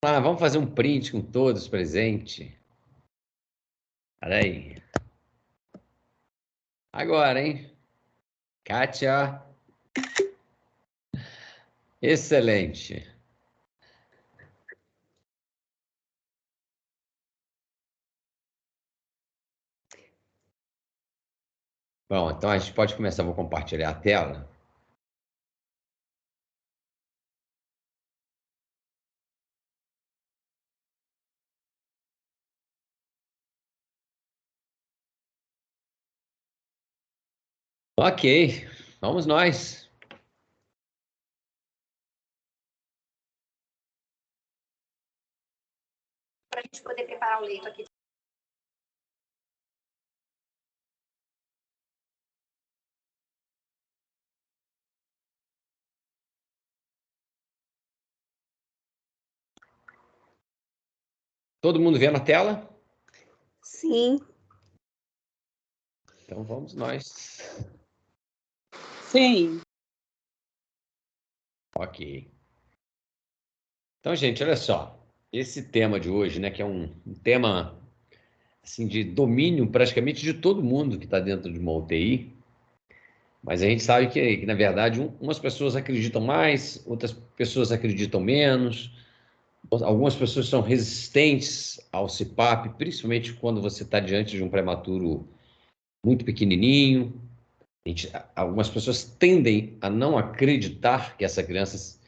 Ah, vamos fazer um print com todos presentes. Olha aí. Agora, hein? Kátia. Excelente. Bom, então a gente pode começar. Vou compartilhar a tela. Ok, vamos nós. Para a gente poder preparar o leito aqui. Todo mundo vendo a tela? Sim. Então vamos nós. Sim. Ok. Então, gente, olha só. Esse tema de hoje, né, que é um tema assim, de domínio praticamente de todo mundo que está dentro de uma UTI, mas a gente sabe que na verdade, umas pessoas acreditam mais, outras pessoas acreditam menos. Algumas pessoas são resistentes ao CPAP, principalmente quando você está diante de um prematuro muito pequenininho. Algumas pessoas tendem a não acreditar que essa criança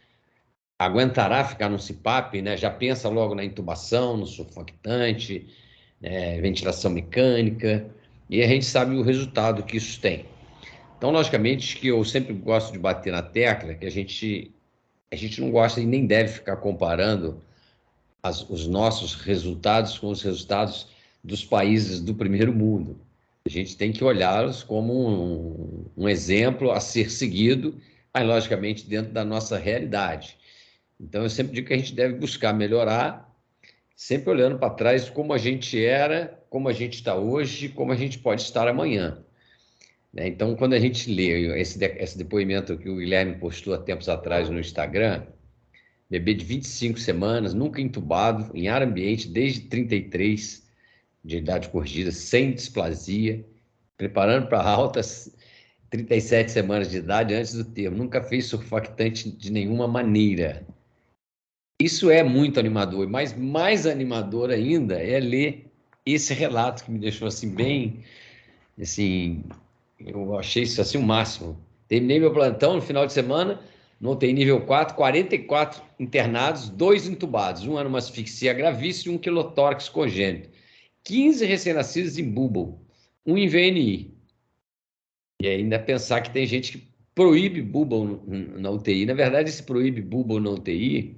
aguentará ficar no CPAP, né? Já pensa logo na intubação, no surfactante, né? Ventilação mecânica, e a gente sabe o resultado que isso tem. Então, logicamente, que eu sempre gosto de bater na tecla que a gente não gosta e nem deve ficar comparando os nossos resultados com os resultados dos países do primeiro mundo. A gente tem que olhá-los como um exemplo a ser seguido, mas logicamente dentro da nossa realidade. Então eu sempre digo que a gente deve buscar melhorar, sempre olhando para trás como a gente era, como a gente está hoje, como a gente pode estar amanhã. Então, quando a gente lê esse depoimento que o Guilherme postou há tempos atrás no Instagram, bebê de 25 semanas, nunca entubado, em ar ambiente, desde 33 de idade corrigida, sem displasia, preparando para altas 37 semanas de idade antes do termo, nunca fez surfactante de nenhuma maneira. Isso é muito animador, mas mais animador ainda é ler esse relato que me deixou assim bem, assim, eu achei isso assim o máximo. Terminei meu plantão no final de semana, no UTI nível 4, 44 internados, 2 entubados. Um era uma asfixia gravíssima e um quilotórax congênito. 15 recém-nascidos em bubble, um em VNI. E ainda pensar que tem gente que proíbe bubble na UTI. Na verdade, esse proíbe bubble na UTI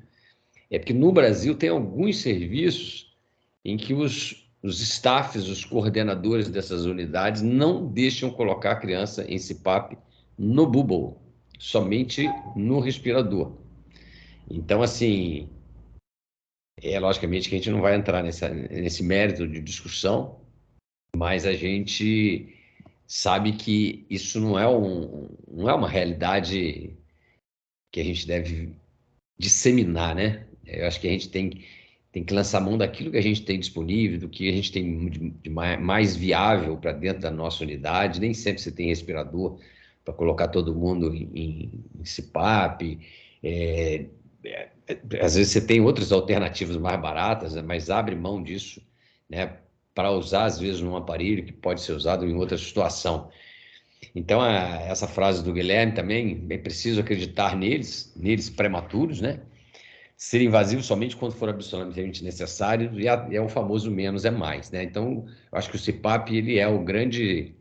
é porque no Brasil tem alguns serviços em que os staffs, os coordenadores dessas unidades não deixam colocar a criança em CPAP no bubble, somente no respirador. Então, assim, logicamente que a gente não vai entrar nesse mérito de discussão, mas a gente sabe que isso não é uma realidade que a gente deve disseminar, né? Eu acho que a gente tem que lançar mão daquilo que a gente tem disponível, do que a gente tem de mais viável para dentro da nossa unidade. Nem sempre você tem respirador para colocar todo mundo em CPAP. É, às vezes você tem outras alternativas mais baratas, né, mas abre mão disso, né, para usar, às vezes, num aparelho que pode ser usado em outra situação. Então, essa frase do Guilherme também, é preciso acreditar neles prematuros, né? Ser invasivo somente quando for absolutamente necessário, e é o famoso menos é mais, né? Então, eu acho que o CPAP, ele é o grande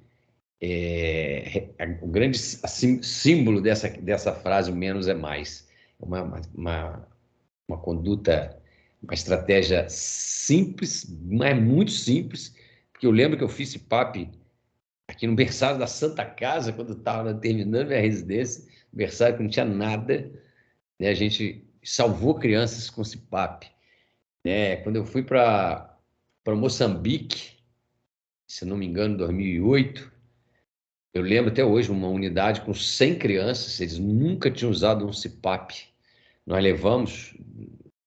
assim, símbolo dessa frase, o menos é mais. Uma conduta, uma estratégia simples, mas muito simples, porque eu lembro que eu fiz CPAP aqui no berçário da Santa Casa, quando eu estava terminando minha residência, berçário que não tinha nada, né? A gente salvou crianças com CPAP. Quando eu fui para Moçambique, se não me engano, em 2008, eu lembro até hoje uma unidade com 100 crianças, eles nunca tinham usado um CPAP. Nós levamos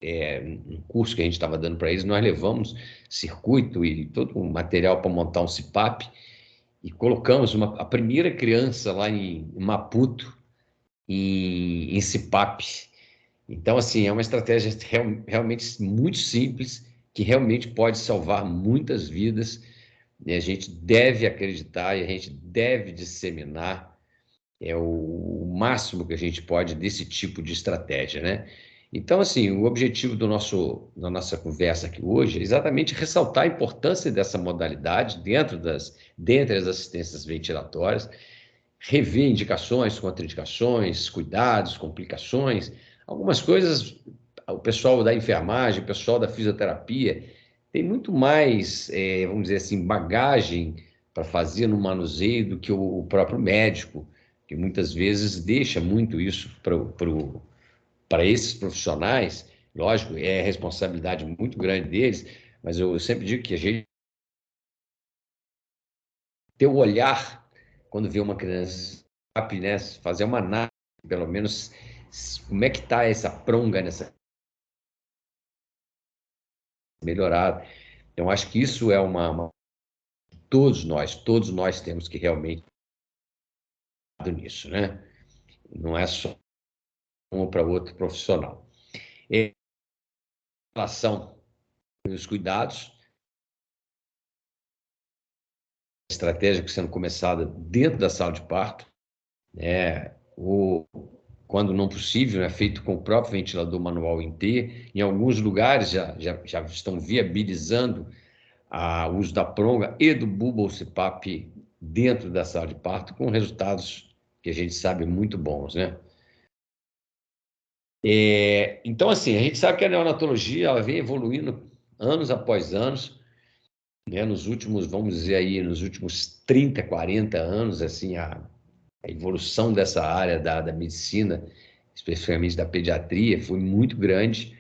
um curso que a gente estava dando para eles, nós levamos circuito e todo o material para montar um CPAP e colocamos a primeira criança lá em Maputo em CPAP. Então, assim, é uma estratégia realmente muito simples, que realmente pode salvar muitas vidas, e a gente deve acreditar e a gente deve disseminar o máximo que a gente pode desse tipo de estratégia, né? Então, assim, o objetivo da nossa conversa aqui hoje é exatamente ressaltar a importância dessa modalidade dentre as assistências ventilatórias, rever indicações, contraindicações, cuidados, complicações, algumas coisas, o pessoal da enfermagem, o pessoal da fisioterapia, tem muito mais, vamos dizer assim, bagagem para fazer no manuseio do que o próprio médico, que muitas vezes deixa muito isso para esses profissionais. Lógico, é responsabilidade muito grande deles, mas eu sempre digo que a gente ter o olhar quando vê uma criança, né, fazer uma análise, pelo menos, como é que está essa pronga nessa melhorada. Então, acho que isso é todos nós temos que realmente nisso, né? Não é só um para outro profissional. Em relação aos cuidados, estratégia sendo começada dentro da sala de parto, né? Quando não possível, é feito com o próprio ventilador manual em T. Em alguns lugares já estão viabilizando o uso da pronga e do Bubble CPAP dentro da sala de parto, com resultados que a gente sabe muito bons, né? Então, assim, a gente sabe que a neonatologia ela vem evoluindo anos após anos, né? Nos últimos, vamos dizer aí, nos últimos 30, 40 anos, assim, a evolução dessa área da medicina, especificamente da pediatria, foi muito grande.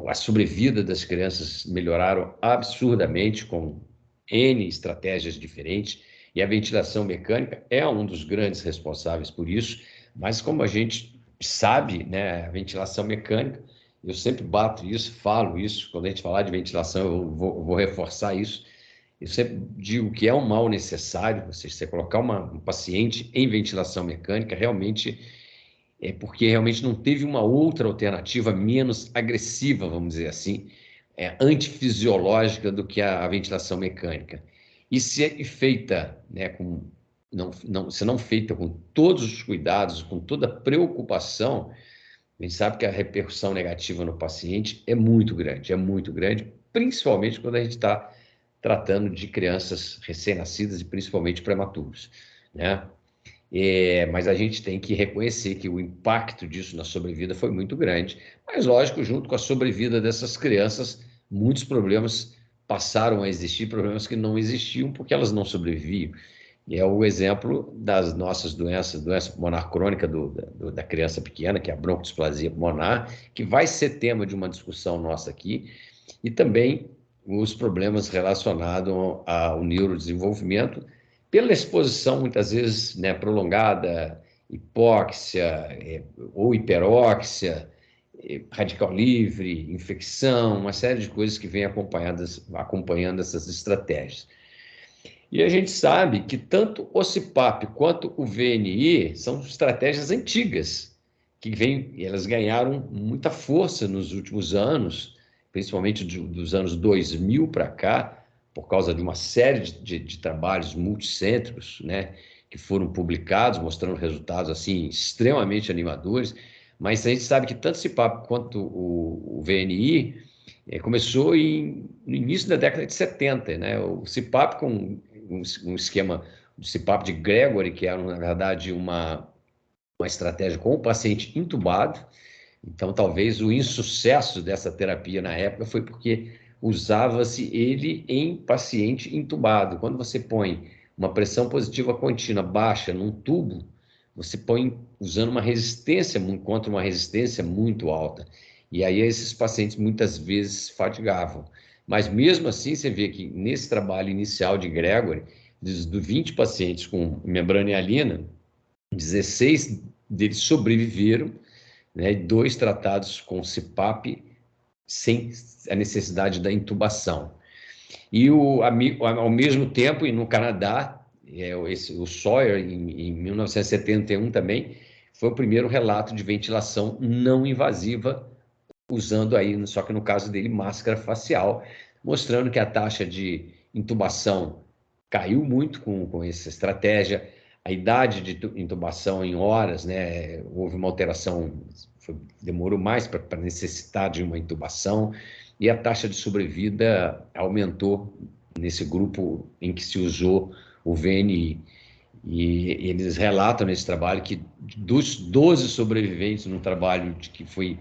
A sobrevida das crianças melhoraram absurdamente com N estratégias diferentes, e a ventilação mecânica é um dos grandes responsáveis por isso, mas como a gente sabe, né, a ventilação mecânica, eu sempre bato isso, falo isso, quando a gente falar de ventilação, eu vou reforçar isso, eu sempre digo que é um mal necessário, ou seja, você colocar um paciente em ventilação mecânica, realmente porque realmente não teve uma outra alternativa menos agressiva, vamos dizer assim, antifisiológica do que a ventilação mecânica. E se é feita, né, se não feita com todos os cuidados, com toda a preocupação, a gente sabe que a repercussão negativa no paciente é muito grande, principalmente quando a gente está tratando de crianças recém-nascidas e principalmente prematuros, né? Mas a gente tem que reconhecer que o impacto disso na sobrevida foi muito grande. Mas, lógico, junto com a sobrevida dessas crianças, muitos problemas passaram a existir, problemas que não existiam porque elas não sobreviviam. E é o exemplo das nossas doenças, doença pulmonar crônica da criança pequena, que é a broncodisplasia pulmonar, que vai ser tema de uma discussão nossa aqui, e também os problemas relacionados ao neurodesenvolvimento, pela exposição, muitas vezes, né, prolongada, hipóxia ou hiperóxia, radical livre, infecção, uma série de coisas que vêm acompanhando essas estratégias. E a gente sabe que tanto o CPAP quanto o VNI são estratégias antigas, elas ganharam muita força nos últimos anos, principalmente dos anos 2000 para cá, por causa de uma série de trabalhos multicêntricos, né, que foram publicados, mostrando resultados assim extremamente animadores, mas a gente sabe que tanto o CPAP quanto o VNI começou no início da década de 70, né? O CPAP com um esquema do CPAP de Gregory, que era, na verdade, uma estratégia com o paciente intubado. Então, talvez o insucesso dessa terapia na época foi porque usava-se ele em paciente intubado. Quando você põe uma pressão positiva contínua baixa num tubo, você põe usando uma resistência contra uma resistência muito alta. E aí esses pacientes muitas vezes fatigavam. Mas mesmo assim, você vê que nesse trabalho inicial de Gregory, dos 20 pacientes com membrana hialina, 16 deles sobreviveram, né, e 2 tratados com CPAP sem a necessidade da intubação. E ao mesmo tempo, e no Canadá, o Sawyer, em 1971 também, foi o primeiro relato de ventilação não invasiva, usando aí, só que no caso dele, máscara facial, mostrando que a taxa de intubação caiu muito com essa estratégia, a idade de intubação em horas, né, houve uma alteração, demorou mais para necessitar de uma intubação, e a taxa de sobrevida aumentou nesse grupo em que se usou o VNI. E eles relatam nesse trabalho que dos 12 sobreviventes no trabalho de que foi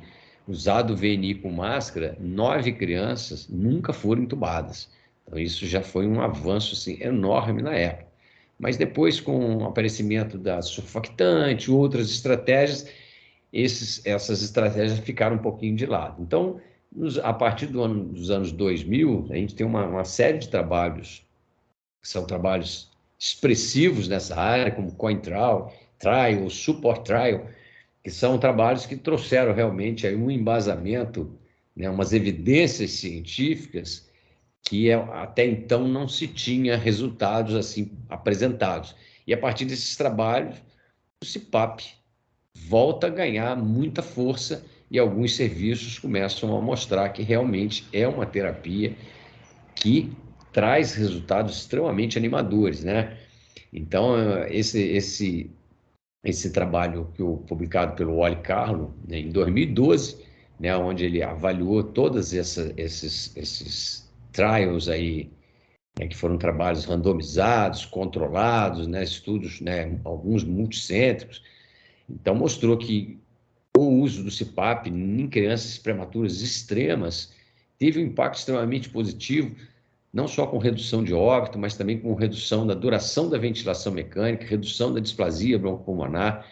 usado o VNI com máscara, 9 crianças nunca foram entubadas. Então, isso já foi um avanço assim, enorme na época. Mas depois, com o aparecimento da surfactante, outras estratégias, essas estratégias ficaram um pouquinho de lado. Então, a partir dos anos 2000, a gente tem uma série de trabalhos, que são trabalhos expressivos nessa área, como CoinTrial, Support Trial, que são trabalhos que trouxeram realmente aí um embasamento, né, umas evidências científicas que até então não se tinha resultados assim apresentados. E a partir desses trabalhos, o CPAP volta a ganhar muita força e alguns serviços começam a mostrar que realmente é uma terapia que traz resultados extremamente animadores, né? Então, esse trabalho publicado pelo Wally Carlo, né, em 2012, né, onde ele avaliou todos esses trials aí, né, que foram trabalhos randomizados, controlados, né, estudos, né, alguns multicêntricos. Então, mostrou que o uso do CPAP em crianças prematuras extremas teve um impacto extremamente positivo, não só com redução de óbito, mas também com redução da duração da ventilação mecânica, redução da displasia broncopulmonar.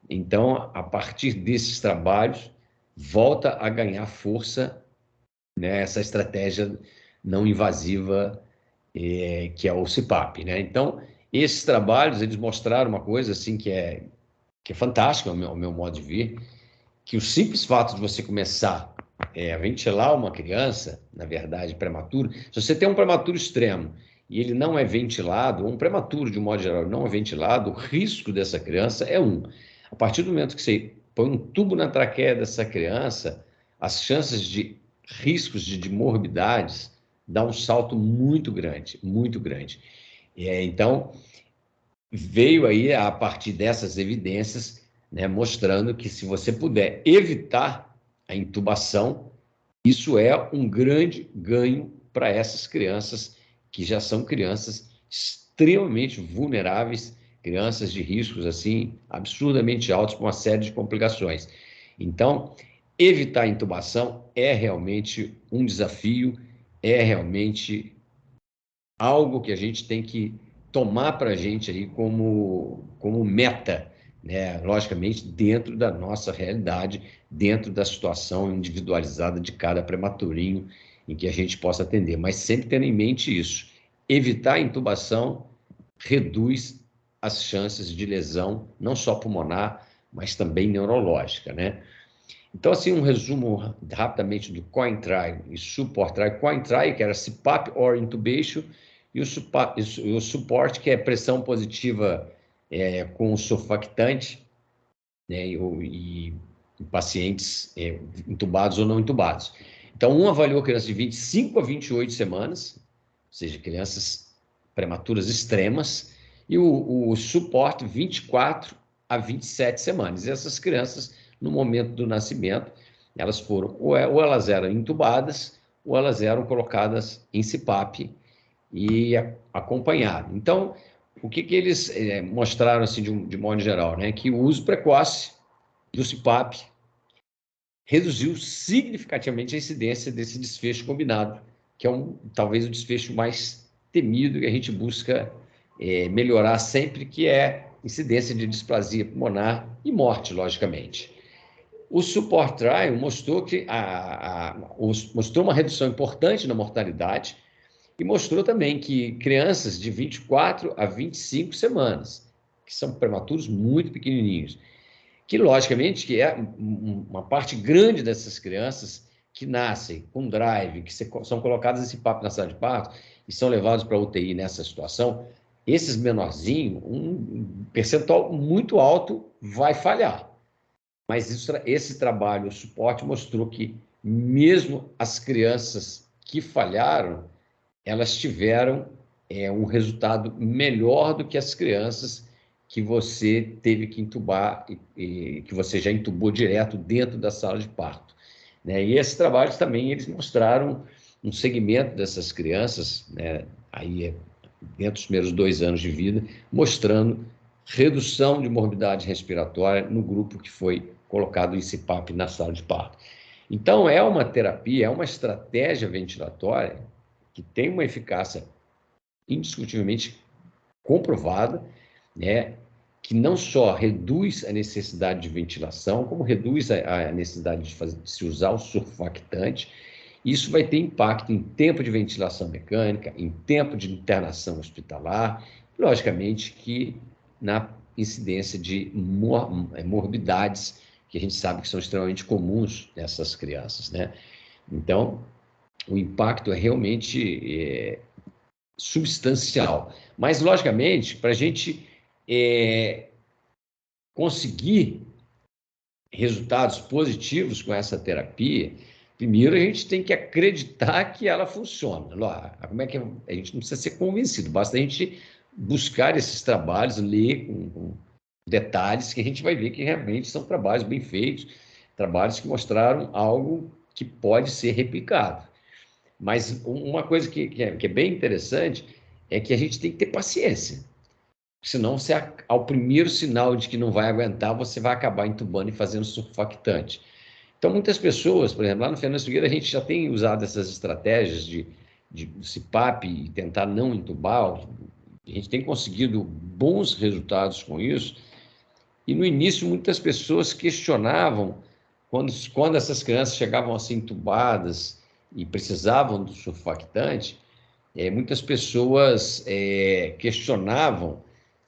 Então, a partir desses trabalhos, volta a ganhar força, né, essa estratégia não invasiva, que é o CPAP, né? Então, esses trabalhos, eles mostraram uma coisa assim que é fantástica, ao meu modo de ver, que o simples fato de você começar a ventilar uma criança, na verdade, prematuro, se você tem um prematuro extremo e ele não é ventilado, ou um prematuro, de um modo geral, não é ventilado, o risco dessa criança é 1. A partir do momento que você põe um tubo na traqueia dessa criança, as chances de riscos de morbidades dá um salto muito grande, muito grande. Então, veio aí, a partir dessas evidências, né, mostrando que se você puder evitar a intubação, isso é um grande ganho para essas crianças, que já são crianças extremamente vulneráveis, crianças de riscos assim absurdamente altos por uma série de complicações. Então, evitar a intubação é realmente um desafio, é realmente algo que a gente tem que tomar para a gente aí como meta, né? Logicamente, dentro da nossa realidade, dentro da situação individualizada de cada prematurinho em que a gente possa atender, mas sempre tendo em mente isso. Evitar a intubação reduz as chances de lesão, não só pulmonar, mas também neurológica, né? Então, assim, um resumo rapidamente do CoinTrial e Support Trial. CoinTrial, que era CPAP or Intubation, e o Support, que é pressão positiva com surfactante, né, e pacientes intubados ou não intubados. Então, um avaliou crianças de 25 a 28 semanas, ou seja, crianças prematuras extremas, e o Support 24 a 27 semanas. E essas crianças, no momento do nascimento, elas foram, ou elas eram intubadas, ou elas eram colocadas em CPAP e acompanhado. Então, o que eles mostraram, assim, de modo geral, né? Que o uso precoce do CPAP reduziu significativamente a incidência desse desfecho combinado, que é talvez o desfecho mais temido que a gente busca melhorar sempre, que é incidência de displasia pulmonar e morte, logicamente. O Support Trial mostrou mostrou uma redução importante na mortalidade e mostrou também que crianças de 24 a 25 semanas, que são prematuros muito pequenininhos, que logicamente que é uma parte grande dessas crianças que nascem com drive, que são colocadas esse papo na sala de parto e são levados para a UTI nessa situação, esses menorzinhos, um percentual muito alto vai falhar. Mas esse trabalho, o suporte, mostrou que mesmo as crianças que falharam, elas tiveram um resultado melhor do que as crianças que você teve que entubar e que você já entubou direto dentro da sala de parto. Né? E esses trabalhos também eles mostraram um segmento dessas crianças, né, aí dentro dos primeiros 2 anos de vida, mostrando redução de morbidade respiratória no grupo que foi colocado em CPAP na sala de parto. Então, é uma terapia, é uma estratégia ventilatória que tem uma eficácia indiscutivelmente comprovada, né, que não só reduz a necessidade de ventilação, como reduz a necessidade de se usar o surfactante. Isso vai ter impacto em tempo de ventilação mecânica, em tempo de internação hospitalar, logicamente que na incidência de morbidades, que a gente sabe que são extremamente comuns nessas crianças, né? Então, o impacto é realmente substancial. Mas, logicamente, para a gente conseguir resultados positivos com essa terapia, primeiro a gente tem que acreditar que ela funciona. Como é que a gente não precisa ser convencido, basta a gente buscar esses trabalhos, ler com detalhes, que a gente vai ver que realmente são trabalhos bem feitos, trabalhos que mostraram algo que pode ser replicado. Mas uma coisa que é bem interessante é que a gente tem que ter paciência. Senão, ao primeiro sinal de que não vai aguentar, você vai acabar entubando e fazendo surfactante. Então, muitas pessoas, por exemplo, lá no Fernando Figueiredo, a gente já tem usado essas estratégias de CPAP e tentar não entubar. A gente tem conseguido bons resultados com isso. E no início, muitas pessoas questionavam quando essas crianças chegavam assim entubadas e precisavam do surfactante, muitas pessoas questionavam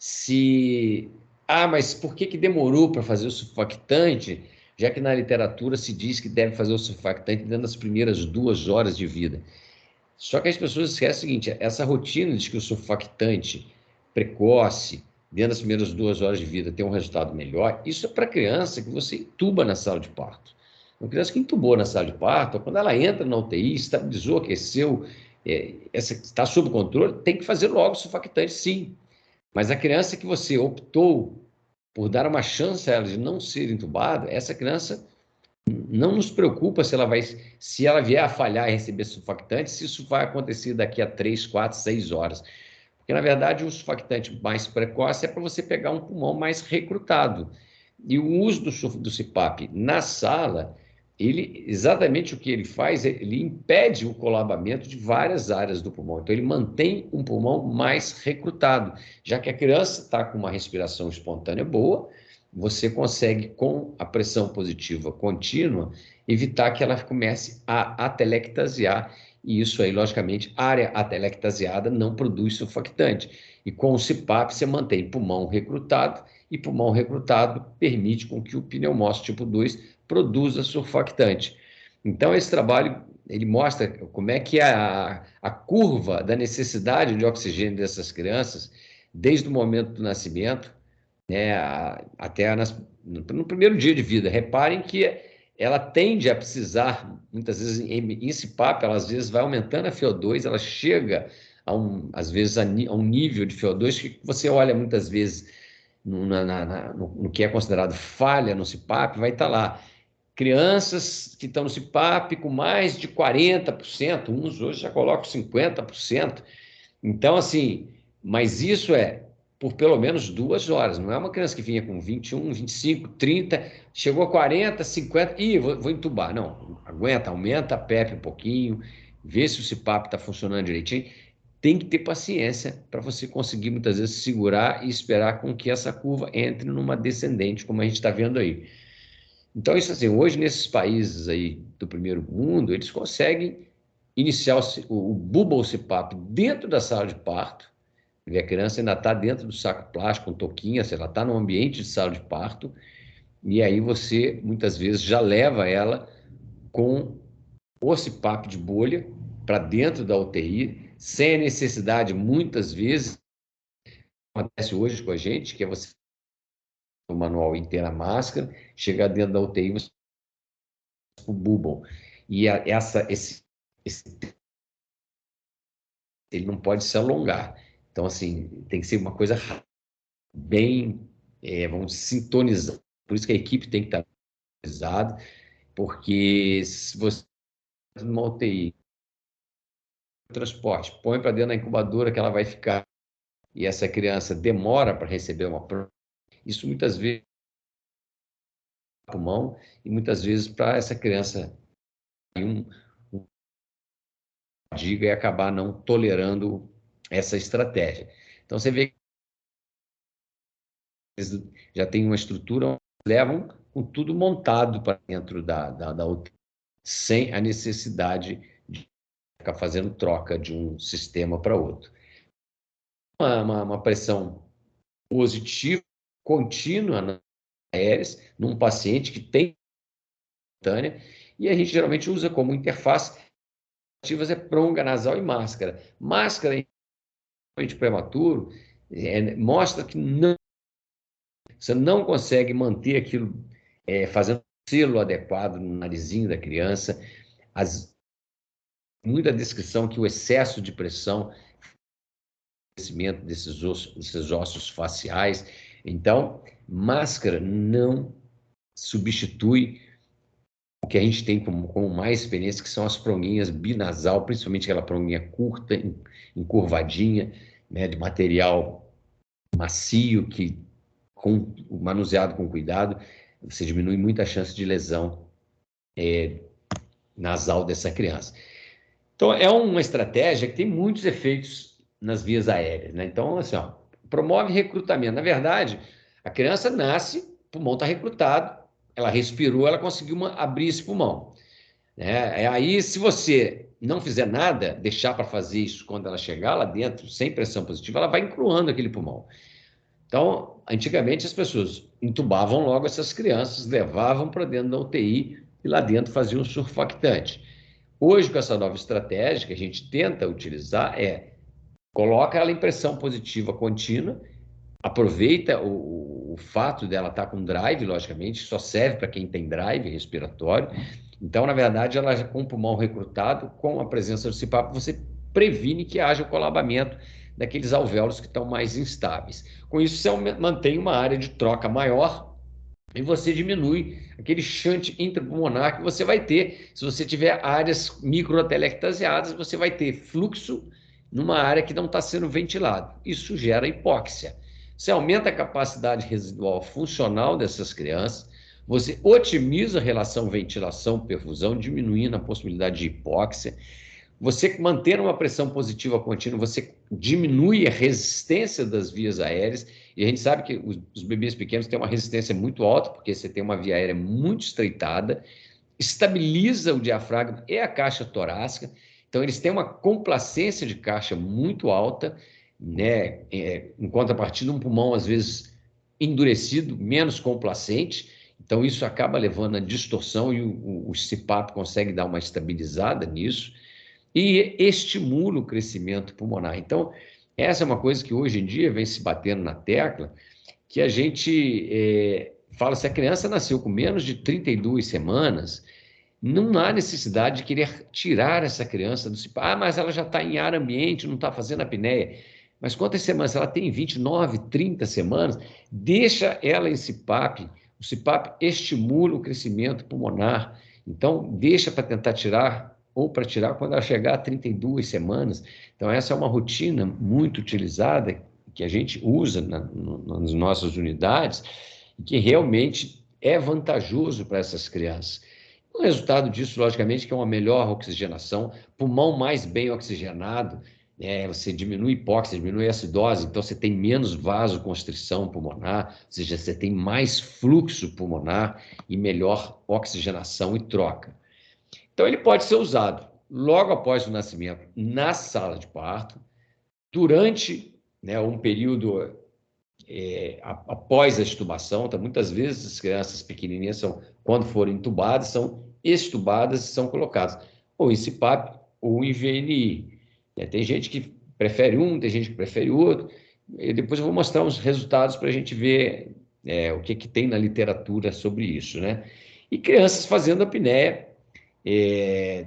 se... mas por que demorou para fazer o surfactante, já que na literatura se diz que deve fazer o surfactante dentro das primeiras 2 horas de vida? Só que as pessoas esquecem o seguinte, essa rotina de que o surfactante precoce, dentro das primeiras 2 horas de vida, tem um resultado melhor, isso é para criança que você entuba na sala de parto. Uma criança que entubou na sala de parto, quando ela entra na UTI, estabilizou, aqueceu, está sob controle, tem que fazer logo o surfactante, sim. Mas a criança que você optou por dar uma chance a ela de não ser entubada, essa criança não nos preocupa se ela vier a falhar e receber surfactante, se isso vai acontecer daqui a 3, 4, 6 horas. Porque, na verdade, o surfactante mais precoce é para você pegar um pulmão mais recrutado. E o uso do CPAP na sala, exatamente o que ele faz, ele impede o colabamento de várias áreas do pulmão. Então, ele mantém um pulmão mais recrutado. Já que a criança está com uma respiração espontânea boa, você consegue, com a pressão positiva contínua, evitar que ela comece a atelectasiar, e isso aí, logicamente, área atelectasiada não produz surfactante. E com o CPAP você mantém pulmão recrutado, e pulmão recrutado permite com que o pneumócito tipo 2 produza surfactante. Então, esse trabalho ele mostra como é que a curva da necessidade de oxigênio dessas crianças, desde o momento do nascimento, né, até no primeiro dia de vida. Reparem que ela tende a precisar, muitas vezes, em CPAP, ela às vezes vai aumentando a FiO2, ela chega, às vezes, a um nível de FiO2 que você olha muitas vezes no que é considerado falha no CPAP, vai estar lá. Crianças que estão no CPAP com mais de 40%, uns hoje já colocam 50%. Então, assim, mas isso por pelo menos 2 horas. Não é uma criança que vinha com 21, 25, 30, chegou a 40, 50, vou entubar. Não, aguenta, aumenta a PEP um pouquinho, vê se o CPAP está funcionando direitinho. Tem que ter paciência para você conseguir, muitas vezes, segurar e esperar com que essa curva entre numa descendente, como a gente está vendo aí. Então, isso assim, hoje, nesses países aí do primeiro mundo, eles conseguem iniciar o bubble CPAP dentro da sala de parto, e a criança ainda está dentro do saco plástico, com touquinha, ela está no ambiente de sala de parto, e aí você, muitas vezes, já leva ela com o CPAP de bolha para dentro da UTI, sem a necessidade, muitas vezes, acontece hoje com a gente, que é você o manual inteiro a máscara, chegar dentro da UTI, você o bubble. E esse ele não pode se alongar. Então, assim, tem que ser uma coisa bem, vamos sintonizar. Por isso que a equipe tem que estar sintonizada, porque se você numa UTI, transporte, põe para dentro da incubadora que ela vai ficar, e essa criança demora para receber uma prova, isso muitas vezes pulmão e muitas vezes para essa criança um diga e acabar não tolerando essa estratégia. Então você vê que eles já tem uma estrutura, levam com tudo montado para dentro da UTI, sem a necessidade de ficar fazendo troca de um sistema para outro. Uma pressão positiva, contínua nas aéreas, num paciente que tem simultânea, e a gente geralmente usa como interface ativas é pronga nasal e máscara. Máscara em prematuro mostra que você não consegue manter aquilo fazendo o selo adequado no narizinho da criança. Muita descrição que o excesso de pressão, crescimento desses ossos faciais. Então, máscara não substitui o que a gente tem como mais experiência, que são as pronguinhas binasal, principalmente aquela pronguinha curta, encurvadinha, né, de material macio, que manuseado com cuidado, você diminui muito a chance de lesão nasal dessa criança. Então, é uma estratégia que tem muitos efeitos nas vias aéreas, né? Então, assim, ó, promove recrutamento. Na verdade, a criança nasce, o pulmão está recrutado, ela respirou, ela conseguiu abrir esse pulmão. Né? Aí, se você não fizer nada, deixar para fazer isso quando ela chegar lá dentro, sem pressão positiva, ela vai encruando aquele pulmão. Então, antigamente as pessoas entubavam logo essas crianças, levavam para dentro da UTI e lá dentro faziam um surfactante. Hoje, com essa nova estratégia que a gente tenta utilizar, coloca ela em pressão positiva contínua, aproveita o fato dela estar com drive, logicamente, só serve para quem tem drive respiratório. Então, na verdade, ela com o pulmão recrutado, com a presença do CPAP, você previne que haja o colabamento daqueles alvéolos que estão mais instáveis. Com isso, você mantém uma área de troca maior e você diminui aquele shunt intrapulmonar que você vai ter. Se você tiver áreas microtelectasiadas, você vai ter fluxo numa área que não está sendo ventilado. Isso gera hipóxia. Você aumenta a capacidade residual funcional dessas crianças, você otimiza a relação ventilação-perfusão, diminuindo a possibilidade de hipóxia. Você manter uma pressão positiva contínua, você diminui a resistência das vias aéreas, e a gente sabe que os bebês pequenos têm uma resistência muito alta, porque você tem uma via aérea muito estreitada, estabiliza o diafragma e a caixa torácica, então eles têm uma complacência de caixa muito alta, né? Em contrapartida, um pulmão, às vezes, endurecido, menos complacente, então isso acaba levando a distorção e o CPAP consegue dar uma estabilizada nisso, e estimula o crescimento pulmonar. Então, essa é uma coisa que hoje em dia vem se batendo na tecla, que a gente fala, se a criança nasceu com menos de 32 semanas, não há necessidade de querer tirar essa criança do CPAP. Ah, mas ela já está em ar ambiente, não está fazendo apneia. Mas quantas semanas? Ela tem 29, 30 semanas, deixa ela em CPAP. O CPAP estimula o crescimento pulmonar. Então, deixa para tentar tirar ou para tirar quando ela chegar a 32 semanas. Então, essa é uma rotina muito utilizada, que a gente usa nas nossas unidades, e que realmente é vantajoso para essas crianças. O resultado disso, logicamente, que é uma melhor oxigenação, pulmão mais bem oxigenado, você diminui hipóxia, diminui acidose, então você tem menos vasoconstrição pulmonar, ou seja, você tem mais fluxo pulmonar e melhor oxigenação e troca. Então, ele pode ser usado logo após o nascimento na sala de parto, durante um período após a extubação. Então, muitas vezes as crianças pequenininhas quando forem entubadas, são extubadas e são colocadas ou em CPAP ou em VNI. Tem gente que prefere um, tem gente que prefere outro. E depois eu vou mostrar uns resultados para a gente ver o que tem na literatura sobre isso, né? E crianças fazendo apneia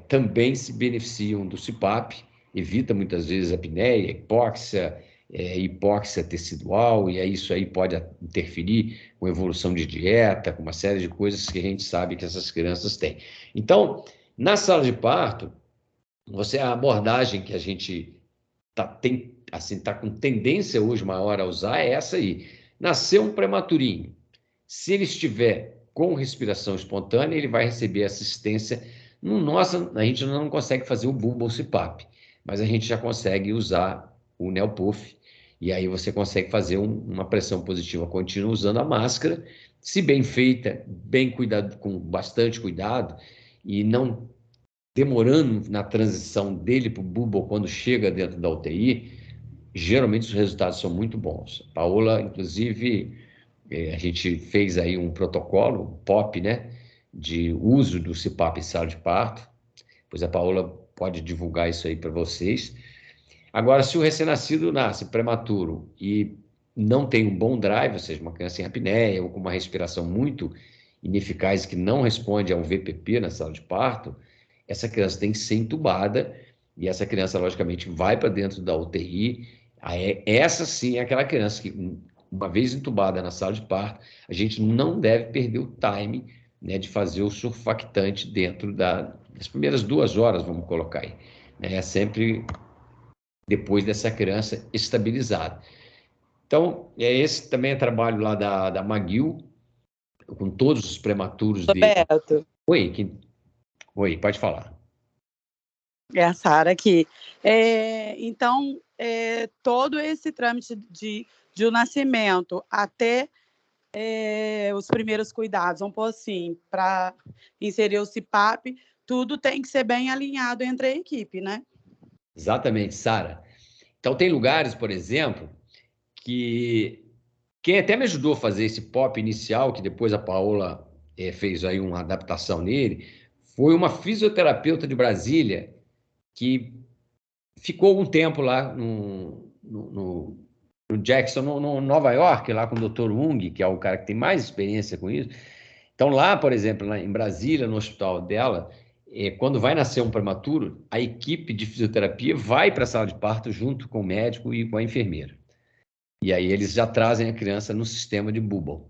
também se beneficiam do CPAP, evita muitas vezes a apneia, hipóxia tecidual, e isso aí pode interferir com evolução de dieta, com uma série de coisas que a gente sabe que essas crianças têm. Então, na sala de parto, a abordagem que a gente tá com tendência hoje maior a usar é essa aí. Nasceu um prematurinho. Se ele estiver com respiração espontânea, ele vai receber assistência. A gente não consegue fazer o Bubble CPAP, mas a gente já consegue usar o NELPUF, e aí você consegue fazer uma pressão positiva contínua usando a máscara, se bem feita, bem cuidado, com bastante cuidado, e não demorando na transição dele para o Bubble quando chega dentro da UTI. Geralmente os resultados são muito bons. A Paola, inclusive, a gente fez aí um protocolo, um POP, né, de uso do CPAP em sala de parto, pois a Paola pode divulgar isso aí para vocês. Agora, se o recém-nascido nasce prematuro e não tem um bom drive, ou seja, uma criança em apneia ou com uma respiração muito ineficaz que não responde a um VPP na sala de parto, essa criança tem que ser entubada e essa criança, logicamente, vai para dentro da UTI. Essa sim é aquela criança que, uma vez entubada na sala de parto, a gente não deve perder o time, né, de fazer o surfactante dentro das primeiras 2 horas, vamos colocar aí. É sempre depois dessa criança estabilizada. Então, esse também é trabalho lá da McGill, com todos os prematuros dele. Roberto. Oi, pode falar. É a Sara aqui. Então, todo esse trâmite de um nascimento até os primeiros cuidados, vamos pôr assim, para inserir o CPAP, tudo tem que ser bem alinhado entre a equipe, né? Exatamente, Sara. Então, tem lugares, por exemplo, que quem até me ajudou a fazer esse POP inicial, que depois a Paola fez aí uma adaptação nele, foi uma fisioterapeuta de Brasília que ficou algum tempo lá no Jackson, no Nova York, lá com o Dr. Ung, que é o cara que tem mais experiência com isso. Então, lá, por exemplo, lá em Brasília, no hospital dela, quando vai nascer um prematuro, a equipe de fisioterapia vai para a sala de parto junto com o médico e com a enfermeira. E aí eles já trazem a criança no sistema de Bubble.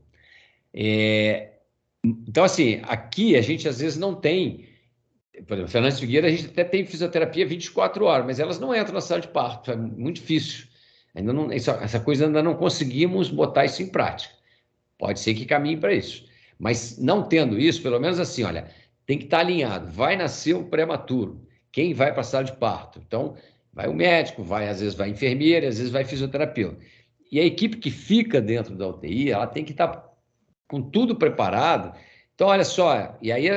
Então, assim, aqui a gente às vezes não tem. Por exemplo, Fernandes Figueira, a gente até tem fisioterapia 24 horas, mas elas não entram na sala de parto, é muito difícil. Ainda não, essa coisa ainda não conseguimos botar isso em prática. Pode ser que caminhe para isso. Mas não tendo isso, pelo menos assim, olha, tem que estar alinhado. Vai nascer um prematuro. Quem vai para a sala de parto? Então, vai o médico, às vezes vai a enfermeira, às vezes vai fisioterapeuta. E a equipe que fica dentro da UTI, ela tem que estar com tudo preparado. Então, olha só, e aí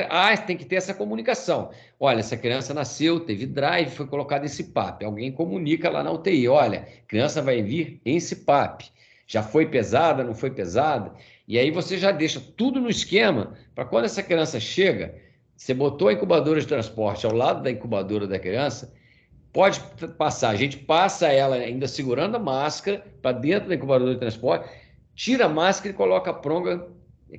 tem que ter essa comunicação. Olha, essa criança nasceu, teve drive, foi colocada em CPAP. Alguém comunica lá na UTI, olha, criança vai vir em CPAP. Já foi pesada, não foi pesada? E aí você já deixa tudo no esquema para quando essa criança chega, você botou a incubadora de transporte ao lado da incubadora da criança, pode passar. A gente passa ela ainda segurando a máscara para dentro da incubadora de transporte, tira a máscara e coloca a pronga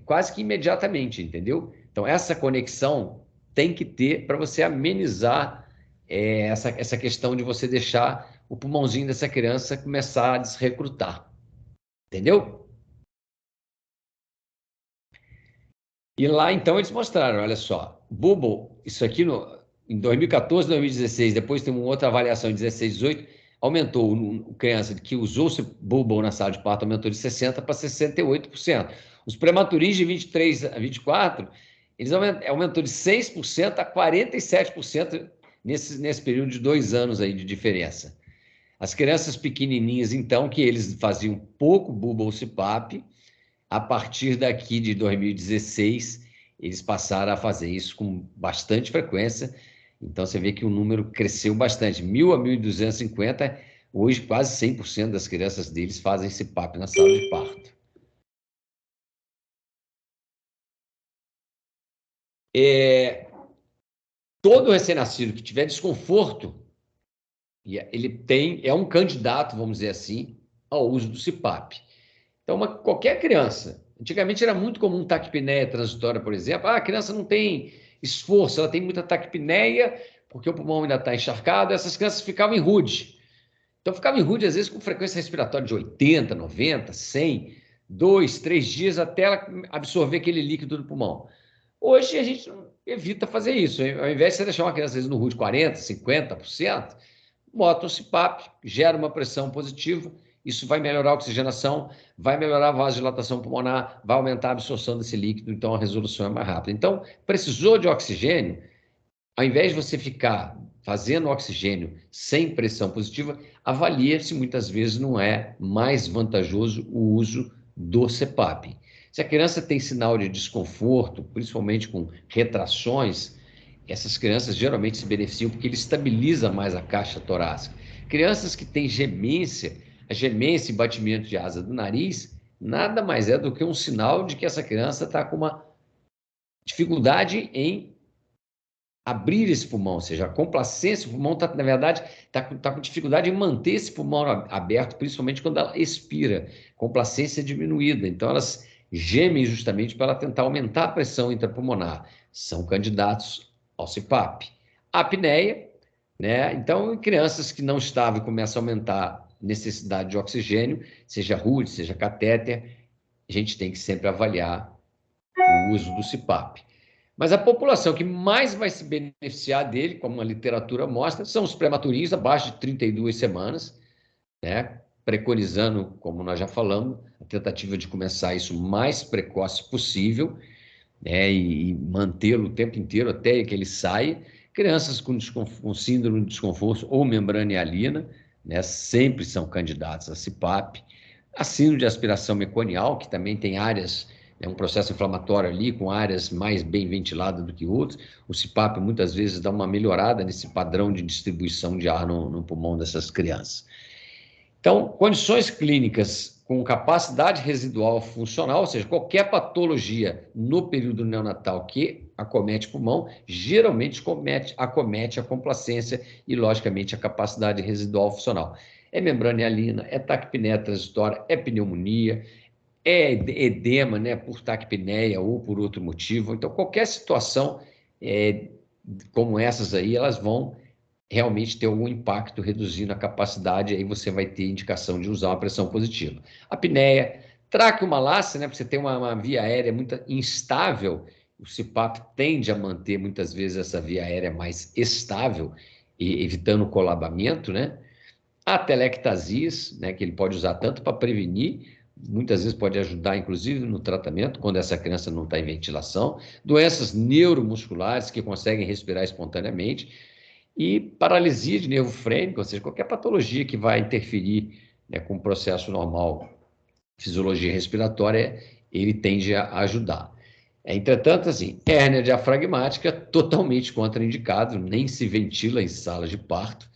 quase que imediatamente, entendeu? Então, essa conexão tem que ter para você amenizar essa questão de você deixar o pulmãozinho dessa criança começar a desrecrutar. Entendeu? E lá, então, eles mostraram, olha só, Bubble, isso aqui em 2014, 2016, depois tem uma outra avaliação em 16, 18, aumentou, criança que usou o Bubble na sala de parto, aumentou de 60% para 68%. Os prematuris de 23 a 24, eles aumentou de 6% a 47% nesse período de 2 anos aí de diferença. As crianças pequenininhas, então, que eles faziam pouco Bubble CPAP, a partir daqui de 2016, eles passaram a fazer isso com bastante frequência. Então, você vê que o número cresceu bastante. 1.000 a 1.250 Hoje, quase 100% das crianças deles fazem CPAP na sala de parto. Todo recém-nascido que tiver desconforto, é um candidato, vamos dizer assim, ao uso do CPAP. Então, qualquer criança, antigamente era muito comum taquipneia transitória, por exemplo. A criança não tem esforço, ela tem muita taquipneia, porque o pulmão ainda está encharcado, essas crianças ficavam em RUD. Então, ficavam em RUD, às vezes, com frequência respiratória de 80, 90, 100, 2, 3 dias, até ela absorver aquele líquido do pulmão. Hoje, a gente evita fazer isso. Ao invés de você deixar uma criança, às vezes, no RUD 40%, 50%, bota um CPAP, gera uma pressão positiva, isso vai melhorar a oxigenação, vai melhorar a vasodilatação pulmonar, vai aumentar a absorção desse líquido, então a resolução é mais rápida. Então, precisou de oxigênio, ao invés de você ficar fazendo oxigênio sem pressão positiva, avalie se muitas vezes não é mais vantajoso o uso do CPAP. Se a criança tem sinal de desconforto, principalmente com retrações, essas crianças geralmente se beneficiam porque ele estabiliza mais a caixa torácica. Crianças que têm gemência, a gemência e batimento de asa do nariz, nada mais é do que um sinal de que essa criança está com uma dificuldade em abrir esse pulmão, ou seja, a complacência, o pulmão, na verdade, está com dificuldade em manter esse pulmão aberto, principalmente quando ela expira, complacência diminuída. Então, elas gemem justamente para tentar aumentar a pressão intrapulmonar. São candidatos ao CPAP. A apneia, né? Então, em crianças que não estavam e começam a aumentar a necessidade de oxigênio, seja RUD, seja catéter, a gente tem que sempre avaliar o uso do CPAP. Mas a população que mais vai se beneficiar dele, como a literatura mostra, são os prematurinhos abaixo de 32 semanas, né? Preconizando, como nós já falamos, a tentativa de começar isso o mais precoce possível, né? E mantê-lo o tempo inteiro até que ele saia. Crianças com síndrome de desconforto ou membrana hialina, né? Sempre são candidatos a CPAP. A síndrome de aspiração meconial, que também tem áreas, é um processo inflamatório ali, com áreas mais bem ventiladas do que outras. O CPAP muitas vezes dá uma melhorada nesse padrão de distribuição de ar no pulmão dessas crianças. Então, condições clínicas com capacidade residual funcional, ou seja, qualquer patologia no período neonatal que acomete o pulmão, geralmente acomete a complacência e, logicamente, a capacidade residual funcional. É membrana hialina, é taquipneia transitória, é pneumonia, é edema, né, por taquipneia ou por outro motivo. Então, qualquer situação como essas aí, elas vão realmente ter algum impacto reduzindo a capacidade, aí você vai ter indicação de usar uma pressão positiva. A apneia, traqueomalácia, né, porque você tem uma via aérea muito instável, o CPAP tende a manter muitas vezes essa via aérea mais estável, e evitando o colabamento, né? A telectasias, né, que ele pode usar tanto para prevenir, muitas vezes pode ajudar, inclusive, no tratamento, quando essa criança não está em ventilação. Doenças neuromusculares que conseguem respirar espontaneamente. E paralisia de nervo frênico, ou seja, qualquer patologia que vai interferir, né, com o processo normal, fisiologia respiratória, ele tende a ajudar. Entretanto, assim, hérnia diafragmática, totalmente contraindicado, nem se ventila em salas de parto,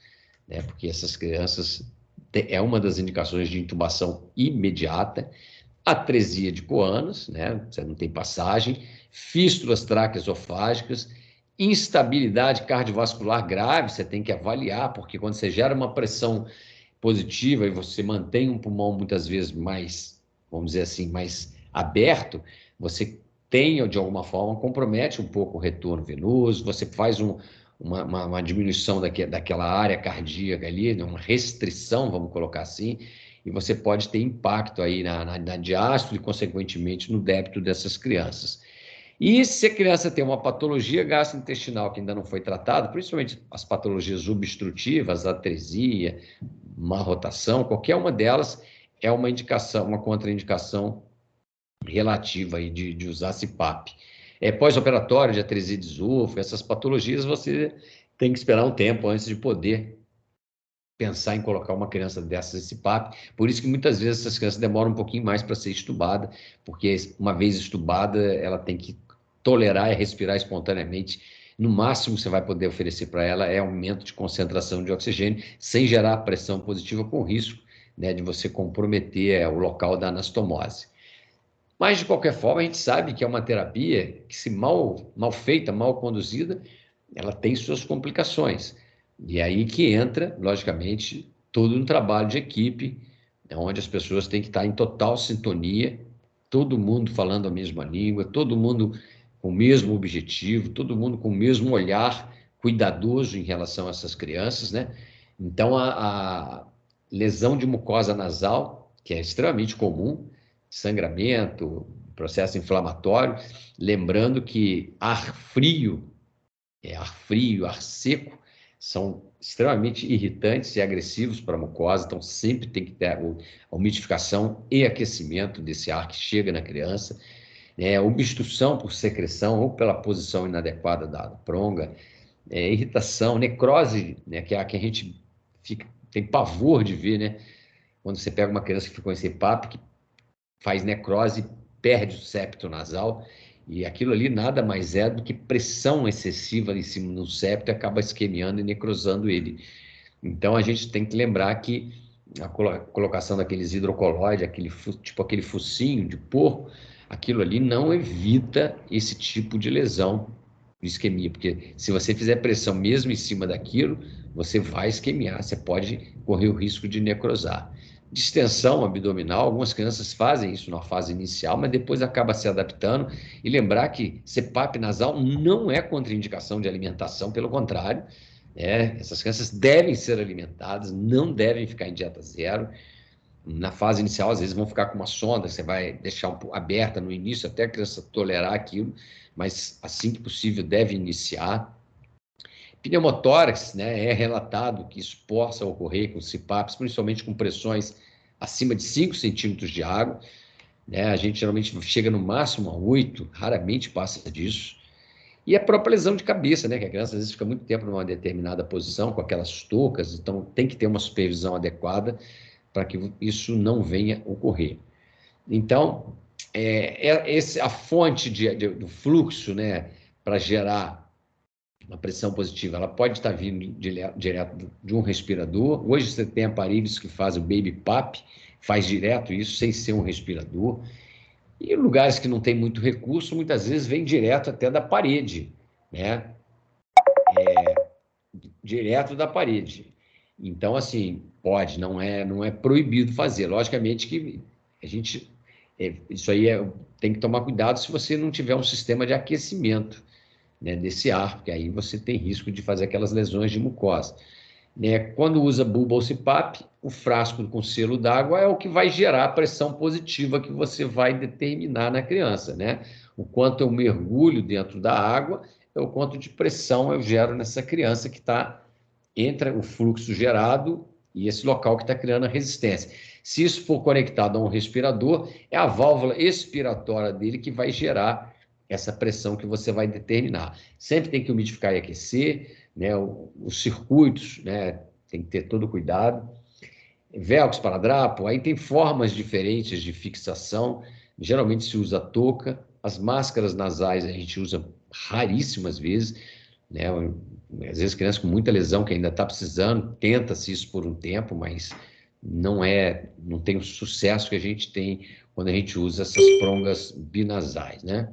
né, porque essas crianças é uma das indicações de intubação imediata. Atresia de coanos, né, você não tem passagem, fístulas traqueosofágicas, instabilidade cardiovascular grave, você tem que avaliar, porque quando você gera uma pressão positiva e você mantém um pulmão muitas vezes mais, vamos dizer assim, mais aberto, você tem, de alguma forma, compromete um pouco o retorno venoso, você faz uma diminuição daquela área cardíaca ali, uma restrição, vamos colocar assim, e você pode ter impacto aí na diástole e, consequentemente, no débito dessas crianças. E se a criança tem uma patologia gastrointestinal que ainda não foi tratada, principalmente as patologias obstrutivas, atresia, má rotação, qualquer uma delas é uma indicação, uma contraindicação relativa aí de usar CPAP. Pós-operatório de atresia de esôfago, essas patologias você tem que esperar um tempo antes de poder pensar em colocar uma criança dessas em CPAP. Por isso que muitas vezes essas crianças demoram um pouquinho mais para ser estubada, porque uma vez estubada, ela tem que tolerar e respirar espontaneamente No máximo, você vai poder oferecer para ela é aumento de concentração de oxigênio, sem gerar pressão positiva, com risco, né, de você comprometer o local da anastomose. Mas, de qualquer forma, a gente sabe que é uma terapia que, se mal feita, mal conduzida, ela tem suas complicações. E aí que entra, logicamente, todo um trabalho de equipe, onde as pessoas têm que estar em total sintonia, todo mundo falando a mesma língua, todo mundo com o mesmo objetivo, todo mundo com o mesmo olhar cuidadoso em relação a essas crianças, né? Então, a lesão de mucosa nasal, que é extremamente comum, sangramento, processo inflamatório, lembrando que ar frio, ar seco, são extremamente irritantes e agressivos para a mucosa, então sempre tem que ter a umidificação e aquecimento desse ar que chega na criança, né? Obstrução por secreção ou pela posição inadequada da pronga, irritação, necrose, né? Que é a que a gente tem pavor de ver, né? Quando você pega uma criança que ficou em CPAP, que faz necrose, perde o septo nasal, e aquilo ali nada mais é do que pressão excessiva em cima do septo e acaba isquemiando e necrosando ele. Então, a gente tem que lembrar que a colocação daqueles hidrocolóides, tipo aquele focinho de porco, aquilo ali não evita esse tipo de lesão de isquemia, porque se você fizer pressão mesmo em cima daquilo, você vai isquemiar, você pode correr o risco de necrosar. Distensão abdominal, algumas crianças fazem isso na fase inicial, mas depois acaba se adaptando. E lembrar que CPAP nasal não é contraindicação de alimentação, pelo contrário, essas crianças devem ser alimentadas, não devem ficar em dieta zero. Na fase inicial, às vezes vão ficar com uma sonda, você vai deixar aberta no início até a criança tolerar aquilo, mas assim que possível deve iniciar. Pneumotórax, né, é relatado que isso possa ocorrer com CPAPs, principalmente com pressões acima de 5 centímetros de água, né? A gente geralmente chega no máximo a 8, raramente passa disso. E a própria lesão de cabeça, né, que a criança às vezes fica muito tempo numa determinada posição com aquelas toucas, então tem que ter uma supervisão adequada para que isso não venha ocorrer. Então, a fonte do fluxo, né, para gerar uma pressão positiva, ela pode estar vindo direto de um respirador. Hoje você tem aparelhos que fazem o baby PAP, faz direto isso, sem ser um respirador. E lugares que não tem muito recurso, muitas vezes vem direto até da parede, né? Direto da parede. Então, assim, pode, não é proibido fazer. Logicamente que a gente, isso aí tem que tomar cuidado se você não tiver um sistema de aquecimento, né, desse ar, porque aí você tem risco de fazer aquelas lesões de mucosa. Né? Quando usa bulbo ou CPAP, o frasco com selo d'água é o que vai gerar a pressão positiva que você vai determinar na criança, né? O quanto eu mergulho dentro da água é o quanto de pressão eu gero nessa criança que está entre o fluxo gerado e esse local que está criando a resistência. Se isso for conectado a um respirador, é a válvula expiratória dele que vai gerar essa pressão que você vai determinar. Sempre tem que umidificar e aquecer, né? Os circuitos, né? Tem que ter todo cuidado. Velcro, esparadrapo, aí tem formas diferentes de fixação. Geralmente se usa touca. As máscaras nasais a gente usa raríssimas vezes, né? Às vezes criança com muita lesão que ainda está precisando, tenta-se isso por um tempo, mas não tem o sucesso que a gente tem quando a gente usa essas prongas binasais, né?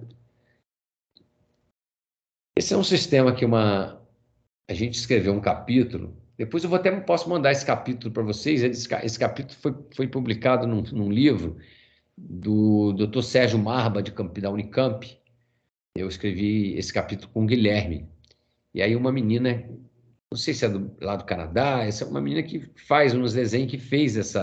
Esse é um sistema que a gente escreveu um capítulo. Depois eu posso mandar esse capítulo para vocês. Esse capítulo foi publicado num livro do Dr. Sérgio Marba, da Unicamp. Eu escrevi esse capítulo com o Guilherme. E aí uma menina, não sei se é lá do Canadá, essa é uma menina que faz uns desenhos, que fez esse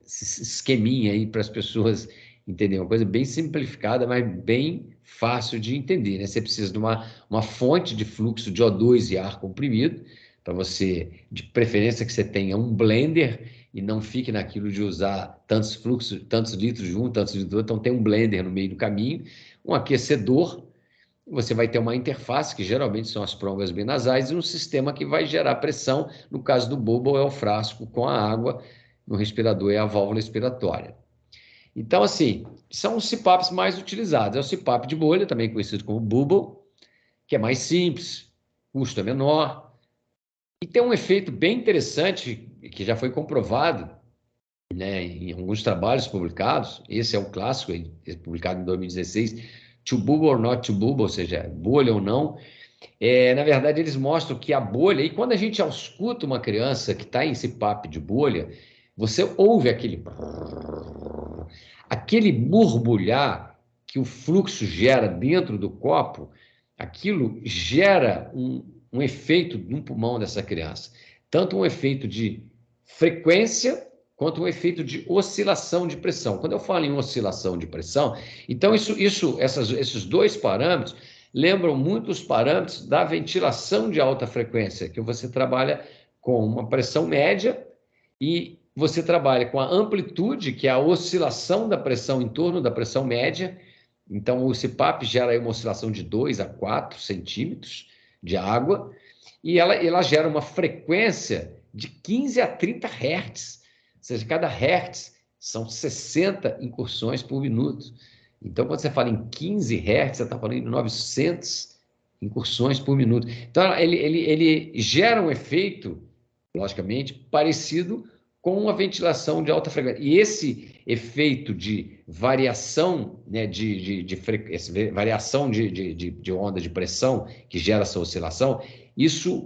esqueminha aí para as pessoas entenderem. Uma coisa bem simplificada, mas bem fácil de entender, né? Você precisa de uma fonte de fluxo de O2 e ar comprimido, para você, de preferência que você tenha um blender e não fique naquilo de usar tantos fluxos, tantos litros de um, tantos litros do outro. Então tem um blender no meio do caminho, um aquecedor, você vai ter uma interface, que geralmente são as prongas binasais, e um sistema que vai gerar pressão. No caso do bulbo, é o frasco com a água, no respirador é a válvula expiratória. Então, assim, são os CPAPs mais utilizados. É o CPAP de bolha, também conhecido como bulbo, que é mais simples, custo é menor, e tem um efeito bem interessante, que já foi comprovado, né, em alguns trabalhos publicados. Esse é o clássico, publicado em 2016, to bubble or not to bubble, ou seja, bolha ou não. Na verdade, eles mostram que a bolha, e quando a gente escuta uma criança que está em esse papo de bolha, você ouve aquele borbulhar que o fluxo gera dentro do copo, aquilo gera um efeito no pulmão dessa criança. Tanto um efeito de frequência, quanto um efeito de oscilação de pressão. Quando eu falo em oscilação de pressão, então esses dois parâmetros lembram muito os parâmetros da ventilação de alta frequência, que você trabalha com uma pressão média e você trabalha com a amplitude, que é a oscilação da pressão em torno da pressão média. Então, o CPAP gera aí uma oscilação de 2 a 4 centímetros de água, e ela gera uma frequência de 15 a 30 Hz, ou seja, cada Hertz são 60 incursões por minuto. Então, quando você fala em 15 Hz, você está falando em 900 incursões por minuto. Então, ele gera um efeito, logicamente, parecido com uma ventilação de alta frequência. E esse efeito de variação, né, variação de onda de pressão que gera essa oscilação,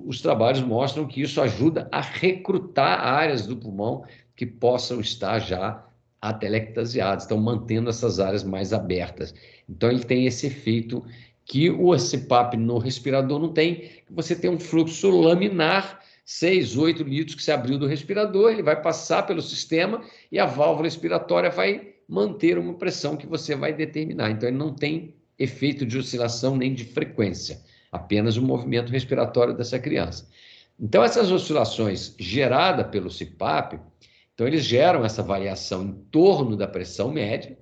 os trabalhos mostram que isso ajuda a recrutar áreas do pulmão que possam estar já atelectasiadas, estão mantendo essas áreas mais abertas. Então, ele tem esse efeito que o CPAP no respirador não tem, que você tem um fluxo laminar, 6, 8 litros que se abriu do respirador, ele vai passar pelo sistema e a válvula respiratória vai manter uma pressão que você vai determinar. Então, ele não tem efeito de oscilação nem de frequência, apenas o movimento respiratório dessa criança. Então, essas oscilações geradas pelo CPAP, então eles geram essa variação em torno da pressão média,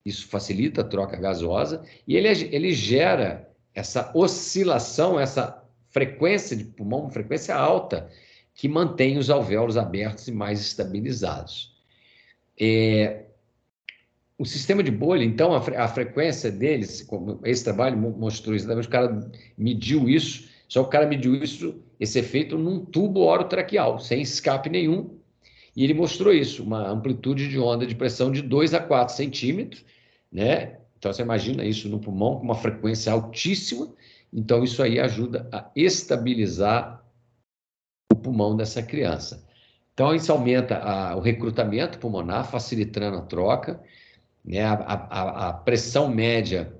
isso facilita a troca gasosa, e ele gera essa oscilação, essa frequência de pulmão, uma frequência alta, que mantém os alvéolos abertos e mais estabilizados. O sistema de bolha, então, a frequência deles, esse trabalho mostrou isso, o cara mediu isso, só que o cara mediu isso, esse efeito, num tubo orotraqueal, sem escape nenhum, e ele mostrou isso, uma amplitude de onda de pressão de 2 a 4 centímetros, né? Então, você imagina isso no pulmão com uma frequência altíssima, então isso aí ajuda a estabilizar o pulmão dessa criança. Então, isso aumenta o recrutamento pulmonar, facilitando a troca, né? A pressão média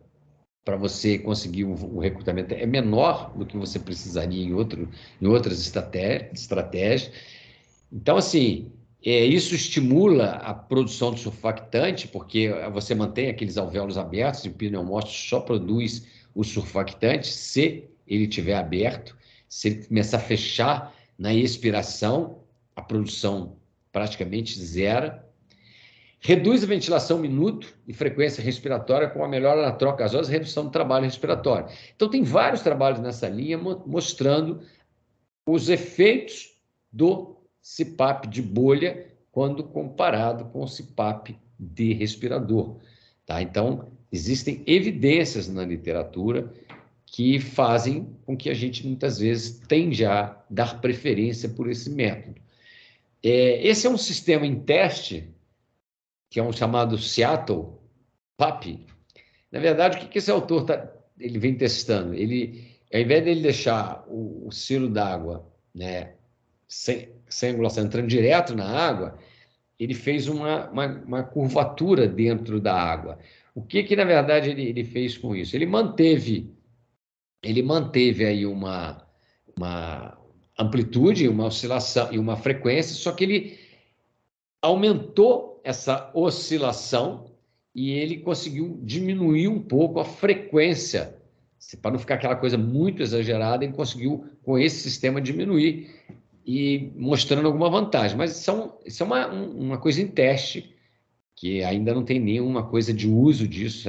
para você conseguir o recrutamento é menor do que você precisaria em outras estratégias. Então, assim, isso estimula a produção de surfactante, porque você mantém aqueles alvéolos abertos e o pneumóstomo só produz o surfactante se ele estiver aberto. Se ele começar a fechar na expiração, a produção praticamente zera. Reduz a ventilação minuto e frequência respiratória com a melhora na troca gasosa e redução do trabalho respiratório. Então, tem vários trabalhos nessa linha mostrando os efeitos do CPAP de bolha quando comparado com o CPAP de respirador. Tá? Então, existem evidências na literatura que fazem com que a gente, muitas vezes, tende a dar preferência por esse método. Esse é um sistema em teste, que é um chamado Seattle PAP. Na verdade, o que esse autor ele vem testando? Ao invés de ele deixar o selo d'água, né, sem angulação, entrando direto na água, ele fez uma curvatura dentro da água. O que na verdade, ele fez com isso? Ele manteve aí uma amplitude, uma oscilação e uma frequência, só que ele aumentou essa oscilação e ele conseguiu diminuir um pouco a frequência. Para não ficar aquela coisa muito exagerada, ele conseguiu, com esse sistema, diminuir e mostrando alguma vantagem. Mas isso é uma coisa em teste, que ainda não tem nenhuma coisa de uso disso,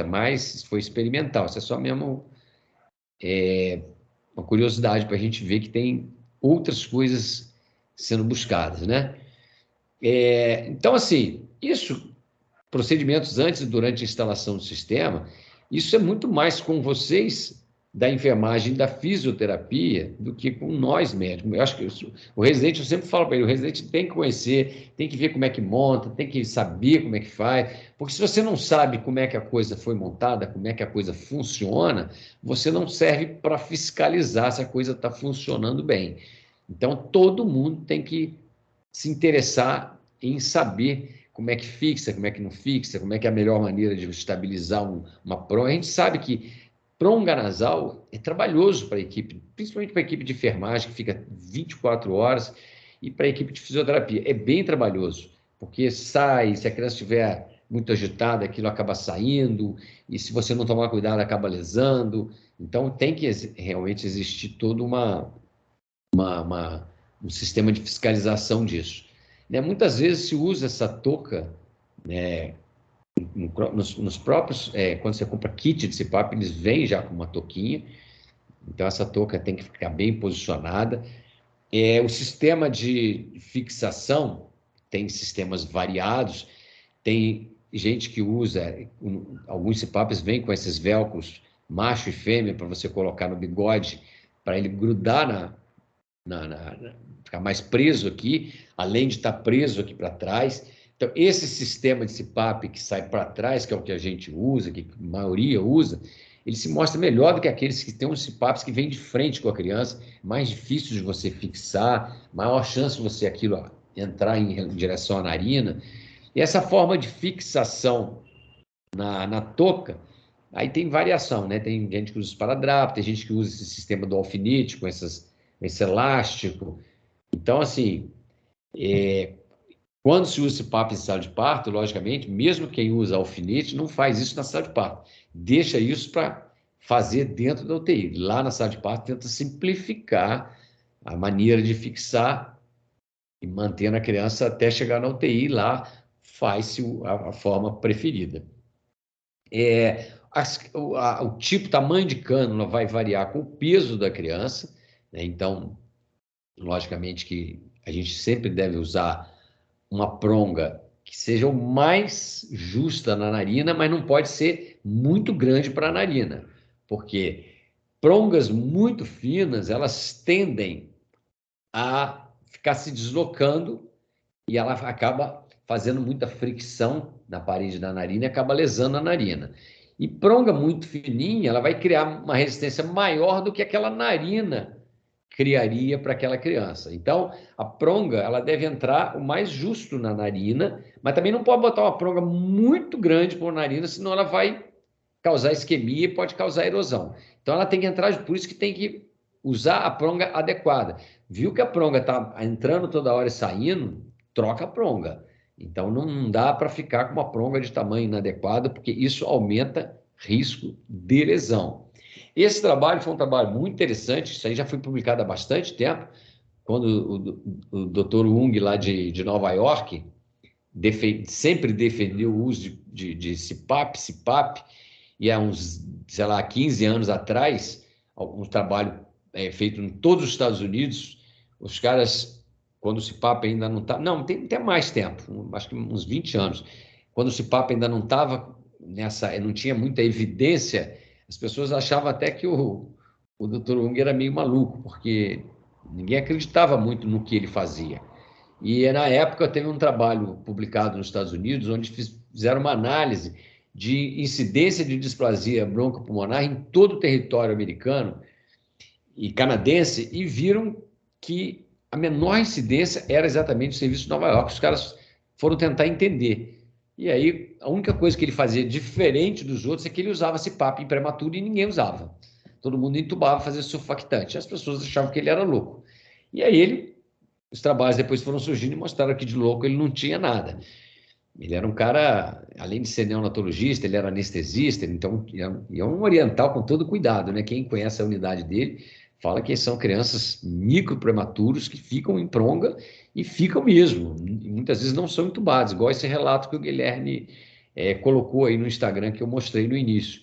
foi experimental. Isso é só mesmo uma curiosidade para a gente ver que tem outras coisas sendo buscadas, né? Então, assim, procedimentos antes e durante a instalação do sistema, isso é muito mais com vocês da enfermagem, da fisioterapia, do que com nós médicos. Eu acho que o residente, eu sempre falo para ele, o residente tem que conhecer, tem que ver como é que monta, tem que saber como é que faz, porque se você não sabe como é que a coisa foi montada, como é que a coisa funciona, você não serve para fiscalizar se a coisa está funcionando bem. Então, todo mundo tem que se interessar em saber como é que fixa, como é que não fixa, como é que é a melhor maneira de estabilizar uma pronga. A gente sabe que pronga nasal é trabalhoso para a equipe, principalmente para a equipe de enfermagem, que fica 24 horas, e para a equipe de fisioterapia. É bem trabalhoso, porque sai, se a criança estiver muito agitada, aquilo acaba saindo, e se você não tomar cuidado, acaba lesando. Então, tem que realmente existir todo um sistema de fiscalização disso. Né? Muitas vezes se usa essa touca, né, nos próprios, quando você compra kit de CPAP, eles vêm já com uma touquinha, então essa touca tem que ficar bem posicionada. O sistema de fixação tem sistemas variados, tem gente que usa, alguns CPAPs vêm com esses velcros macho e fêmea para você colocar no bigode, para ele grudar ficar mais preso aqui, além de estar preso aqui para trás. Então, esse sistema de CPAP que sai para trás, que é o que a gente usa, que a maioria usa, ele se mostra melhor do que aqueles que têm uns CPAPs que vêm de frente com a criança, mais difícil de você fixar, maior chance de você entrar em direção à narina. E essa forma de fixação na touca, aí tem variação, né? Tem gente que usa esparadrapo, tem gente que usa esse sistema do alfinete com esse elástico. Então, assim, quando se usa CPAP em sala de parto, logicamente, mesmo quem usa alfinete não faz isso na sala de parto. Deixa isso para fazer dentro da UTI. Lá na sala de parto, tenta simplificar a maneira de fixar e mantendo a criança até chegar na UTI. Lá faz-se a forma preferida. O tipo, tamanho de cânula vai variar com o peso da criança, né? Então, logicamente que a gente sempre deve usar uma pronga que seja o mais justa na narina, mas não pode ser muito grande para a narina, porque prongas muito finas, elas tendem a ficar se deslocando e ela acaba fazendo muita fricção na parede da narina e acaba lesando a narina. E pronga muito fininha, ela vai criar uma resistência maior do que aquela narina criaria para aquela criança. Então, a pronga, ela deve entrar o mais justo na narina, mas também não pode botar uma pronga muito grande para a narina, senão ela vai causar isquemia e pode causar erosão. Então, ela tem que entrar, por isso que tem que usar a pronga adequada. Viu que a pronga está entrando toda hora e saindo, troca a pronga. Então, não dá para ficar com uma pronga de tamanho inadequado, porque isso aumenta risco de lesão. Esse trabalho foi um trabalho muito interessante, isso aí já foi publicado há bastante tempo, quando o Dr. Ung, lá de Nova York, sempre defendeu o uso de CPAP, e há uns, sei lá, 15 anos atrás, um trabalho feito em todos os Estados Unidos, os caras, quando o CPAP ainda não estava... Não, tem até mais tempo, acho que uns 20 anos. Quando o CPAP ainda não estava não tinha muita evidência, as pessoas achavam até que o Dr. Ung era meio maluco, porque ninguém acreditava muito no que ele fazia. E na época teve um trabalho publicado nos Estados Unidos, onde fizeram uma análise de incidência de displasia broncopulmonar em todo o território americano e canadense, e viram que a menor incidência era exatamente o serviço de Nova York. Os caras foram tentar entender. E aí, a única coisa que ele fazia diferente dos outros é que ele usava CPAP em prematuro e ninguém usava. Todo mundo entubava, fazia surfactante. As pessoas achavam que ele era louco. E aí, os trabalhos depois foram surgindo e mostraram que de louco ele não tinha nada. Ele era um cara, além de ser neonatologista, ele era anestesista, então é um oriental com todo cuidado, né? Quem conhece a unidade dele fala que são crianças microprematuros que ficam em pronga e ficam mesmo. E muitas vezes não são entubados, igual esse relato que o Guilherme colocou aí no Instagram, que eu mostrei no início.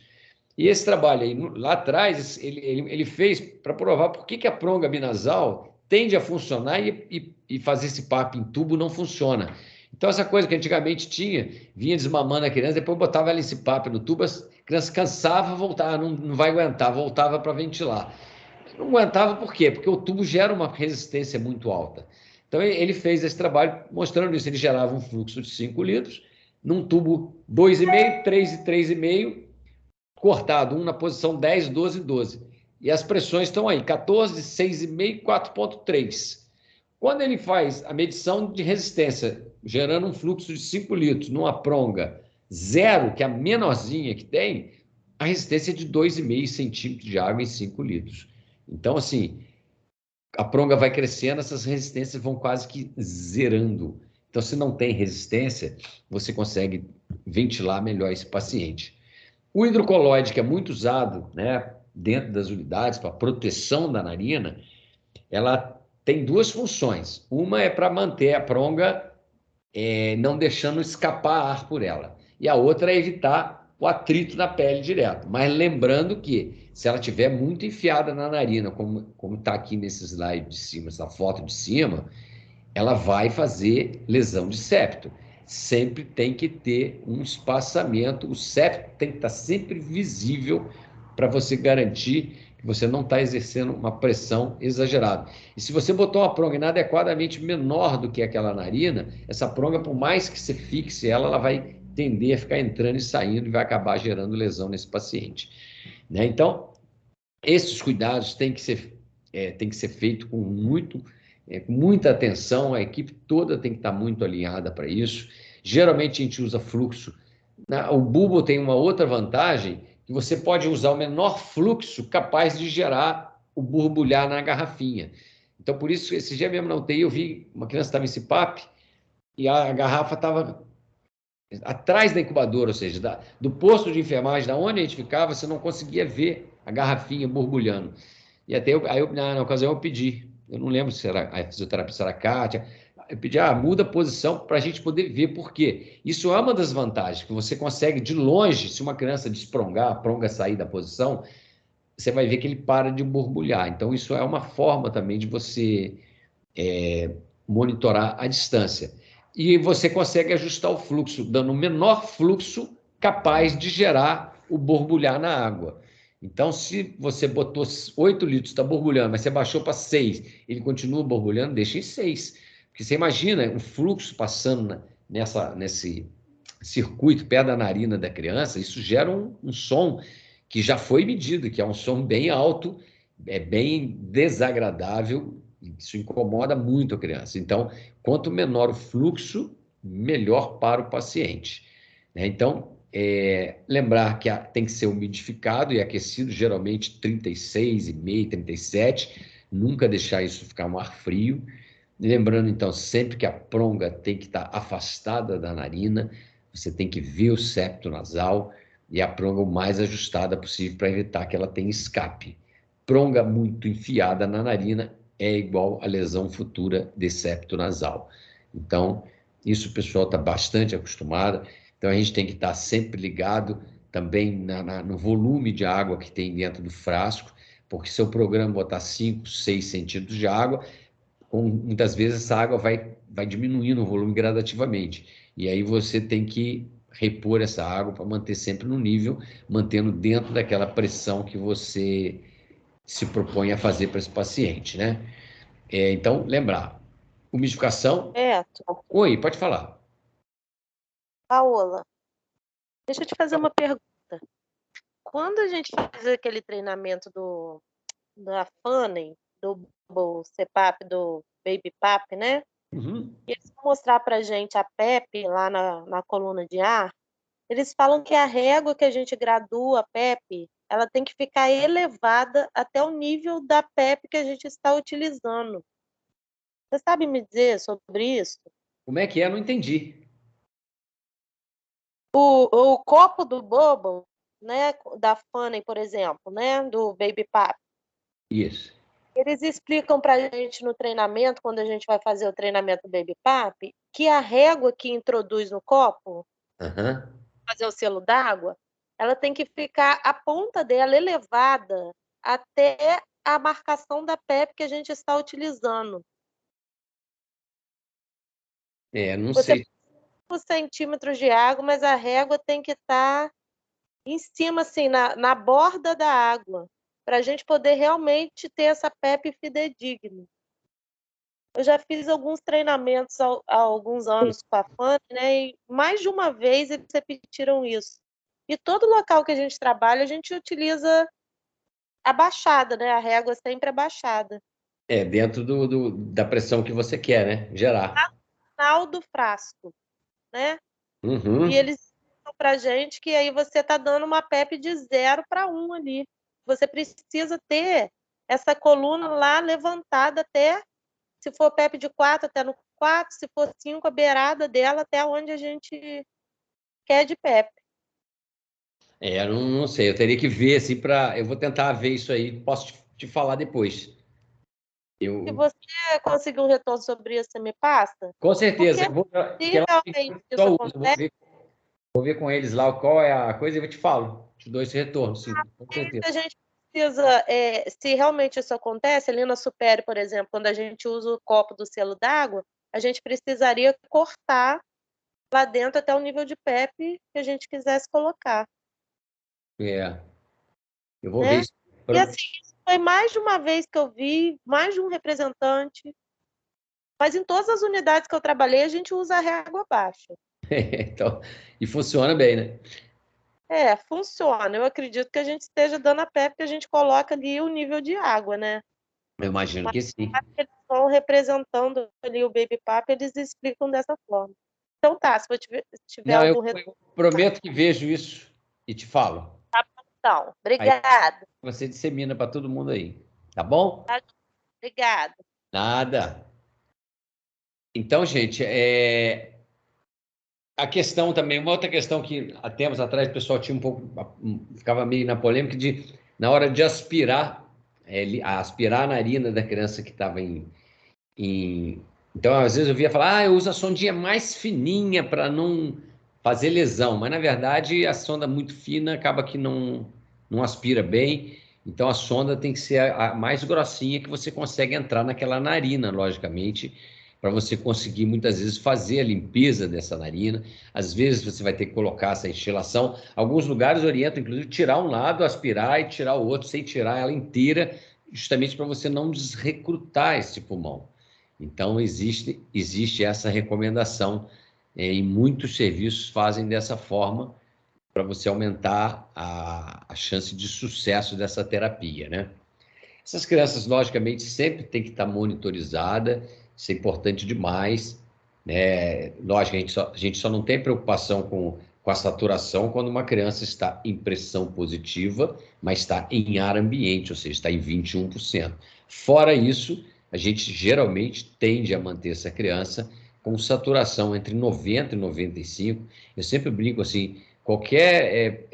E esse trabalho aí, lá atrás, ele fez para provar por que a pronga binasal tende a funcionar e fazer esse CPAP em tubo não funciona. Então, essa coisa que antigamente tinha, vinha desmamando a criança, depois botava ela em CPAP no tubo, a criança cansava, voltava, não vai aguentar, voltava para ventilar. Não aguentava por quê? Porque o tubo gera uma resistência muito alta. Então, ele fez esse trabalho mostrando isso. Ele gerava um fluxo de 5 litros num tubo 2,5, 3 e 3,5, cortado, um na posição 10, 12 e 12. E as pressões estão aí, 14, 6,5 e 4,3. Quando ele faz a medição de resistência, gerando um fluxo de 5 litros numa pronga zero, que é a menorzinha que tem, a resistência é de 2,5 centímetros de água em 5 litros. Então, assim, a pronga vai crescendo, essas resistências vão quase que zerando. Então, se não tem resistência, você consegue ventilar melhor esse paciente. O hidrocolóide, que é muito usado, né, dentro das unidades para proteção da narina, ela tem duas funções. Uma é para manter a pronga não deixando escapar ar por ela. E a outra é evitar o atrito na pele direto. Mas lembrando que, se ela estiver muito enfiada na narina, como está aqui nesse slide de cima, essa foto de cima, ela vai fazer lesão de septo. Sempre tem que ter um espaçamento, o septo tem que estar sempre visível para você garantir que você não está exercendo uma pressão exagerada. E se você botou uma pronga inadequadamente menor do que aquela narina, essa pronga, por mais que você fixe ela, ela vai tender a ficar entrando e saindo e vai acabar gerando lesão nesse paciente. Né? Então, esses cuidados têm que ser feito com muita atenção, a equipe toda tem que estar muito alinhada para isso. Geralmente a gente usa fluxo. O bulbo tem uma outra vantagem, que você pode usar o menor fluxo capaz de gerar o borbulhar na garrafinha. Então, por isso, esse dia mesmo na UTI, eu vi uma criança estava em CPAP e a garrafa estava atrás da incubadora, ou seja, do posto de enfermagem, da onde a gente ficava, você não conseguia ver a garrafinha borbulhando. E até na ocasião eu pedi, eu não lembro se era a fisioterapeuta, era a Kátia, eu pedi, muda a posição para a gente poder ver por quê. Isso é uma das vantagens, que você consegue de longe, se uma criança desprongar, a pronga sair da posição, você vai ver que ele para de borbulhar. Então, isso é uma forma também de você monitorar a distância. E você consegue ajustar o fluxo, dando o menor fluxo capaz de gerar o borbulhar na água. Então, se você botou 8 litros, está borbulhando, mas você baixou para 6, ele continua borbulhando, deixa em 6. Porque você imagina um fluxo passando nesse circuito, perto da narina da criança, isso gera um som que já foi medido, que é um som bem alto, é bem desagradável, isso incomoda muito a criança. Então, quanto menor o fluxo, melhor para o paciente. Então, lembrar que tem que ser umidificado e aquecido, geralmente 36,5, 37, nunca deixar isso ficar um ar frio. Lembrando, então, sempre que a pronga tem que estar afastada da narina, você tem que ver o septo nasal e a pronga o mais ajustada possível para evitar que ela tenha escape. Pronga muito enfiada na narina é igual a lesão futura de septo nasal. Então, isso o pessoal está bastante acostumado. Então, a gente tem que estar sempre ligado também no volume de água que tem dentro do frasco, porque se o programa botar 5, 6 centímetros de água, muitas vezes essa água vai diminuindo o volume gradativamente. E aí você tem que repor essa água para manter sempre no nível, mantendo dentro daquela pressão que você se propõe a fazer para esse paciente, né? Então, lembrar, umidificação... Oi, pode falar. Paola, deixa eu te fazer uma pergunta. Quando a gente faz aquele treinamento da FUNEM, do CPAP, do Baby PAP, né? Uhum. E eles vão mostrar pra gente a PEP lá na coluna de ar. Eles falam que a régua que a gente gradua a PEP, ela tem que ficar elevada até o nível da PEP que a gente está utilizando. Você sabe me dizer sobre isso? Como é que é? Não entendi. O copo do Bubble, né, da FUNEM, por exemplo, né, do Baby PAP. Isso. Eles explicam para a gente no treinamento, quando a gente vai fazer o treinamento do Baby PAP, que a régua que introduz no copo, fazer o selo d'água, ela tem que ficar, a ponta dela elevada até a marcação da PEP que a gente está utilizando. Não Você sei. põe 5 centímetros de água, mas a régua tem que estar em cima, assim, na borda da água, para a gente poder realmente ter essa PEP fidedigna. Eu já fiz alguns treinamentos há alguns anos com a FANE, né, e mais de uma vez eles repetiram isso. E todo local que a gente trabalha, a gente utiliza abaixada, né, a régua sempre abaixada. Dentro da pressão que você quer, né? Gerar. No final do frasco, né? Uhum. E eles dizem pra gente que aí você tá dando uma PEP de 0 para 1 ali. Você precisa ter essa coluna lá levantada até, se for PEP de 4, até no 4, se for 5, a beirada dela até onde a gente quer de PEP. Eu não sei, eu teria que ver, assim, eu vou tentar ver isso aí, posso te falar depois. Se você conseguir um retorno sobre isso, você me passa? Com certeza, Porque porque lá realmente só isso uso, acontece, vou ver com eles lá qual é a coisa e eu te falo, te dou esse retorno, sim, com certeza. a gente precisa, se realmente isso acontece, ali na Supere, por exemplo, quando a gente usa o copo do selo d'água, a gente precisaria cortar lá dentro até o nível de PEP que a gente quisesse colocar. Eu vou né? ver isso. E assim, isso foi mais de uma vez que eu vi, mais de um representante, mas em todas as unidades que eu trabalhei, a gente usa a régua baixa. Então, e funciona bem, né? Funciona. Eu acredito que a gente esteja dando a PEP que a gente coloca ali o nível de água, né? Eu imagino que sim. Eles vão representando ali o Baby Pap, eles explicam dessa forma. Então tá, se tiver Não, algum eu prometo que vejo isso e te falo. então, Aí obrigada. você dissemina para todo mundo aí, tá bom? Obrigada. Nada. Então, gente, a questão também, uma outra questão que há tempos atrás o pessoal tinha ficava meio na polêmica na hora de aspirar, aspirar a narina da criança que estava Então, às vezes eu via falar, eu uso a sondinha mais fininha para não fazer lesão, mas na verdade a sonda muito fina acaba que não aspira bem, então a sonda tem que ser a mais grossinha que você consegue entrar naquela narina, logicamente, para você conseguir muitas vezes fazer a limpeza dessa narina. Às vezes você vai ter que colocar essa enchilação. Alguns lugares orientam, inclusive, tirar um lado, aspirar e tirar o outro, sem tirar ela inteira, justamente para você não desrecrutar esse pulmão. Então, existe essa recomendação, e muitos serviços fazem dessa forma para você aumentar a chance de sucesso dessa terapia, né? Essas crianças, logicamente, sempre tem que estar monitorizada, isso é importante demais, né? Lógico, a gente só não tem preocupação com a saturação quando uma criança está em pressão positiva, mas está em ar ambiente, ou seja, está em 21%. Fora isso, a gente geralmente tende a manter essa criança com saturação entre 90 e 95. Eu sempre brinco assim, qualquer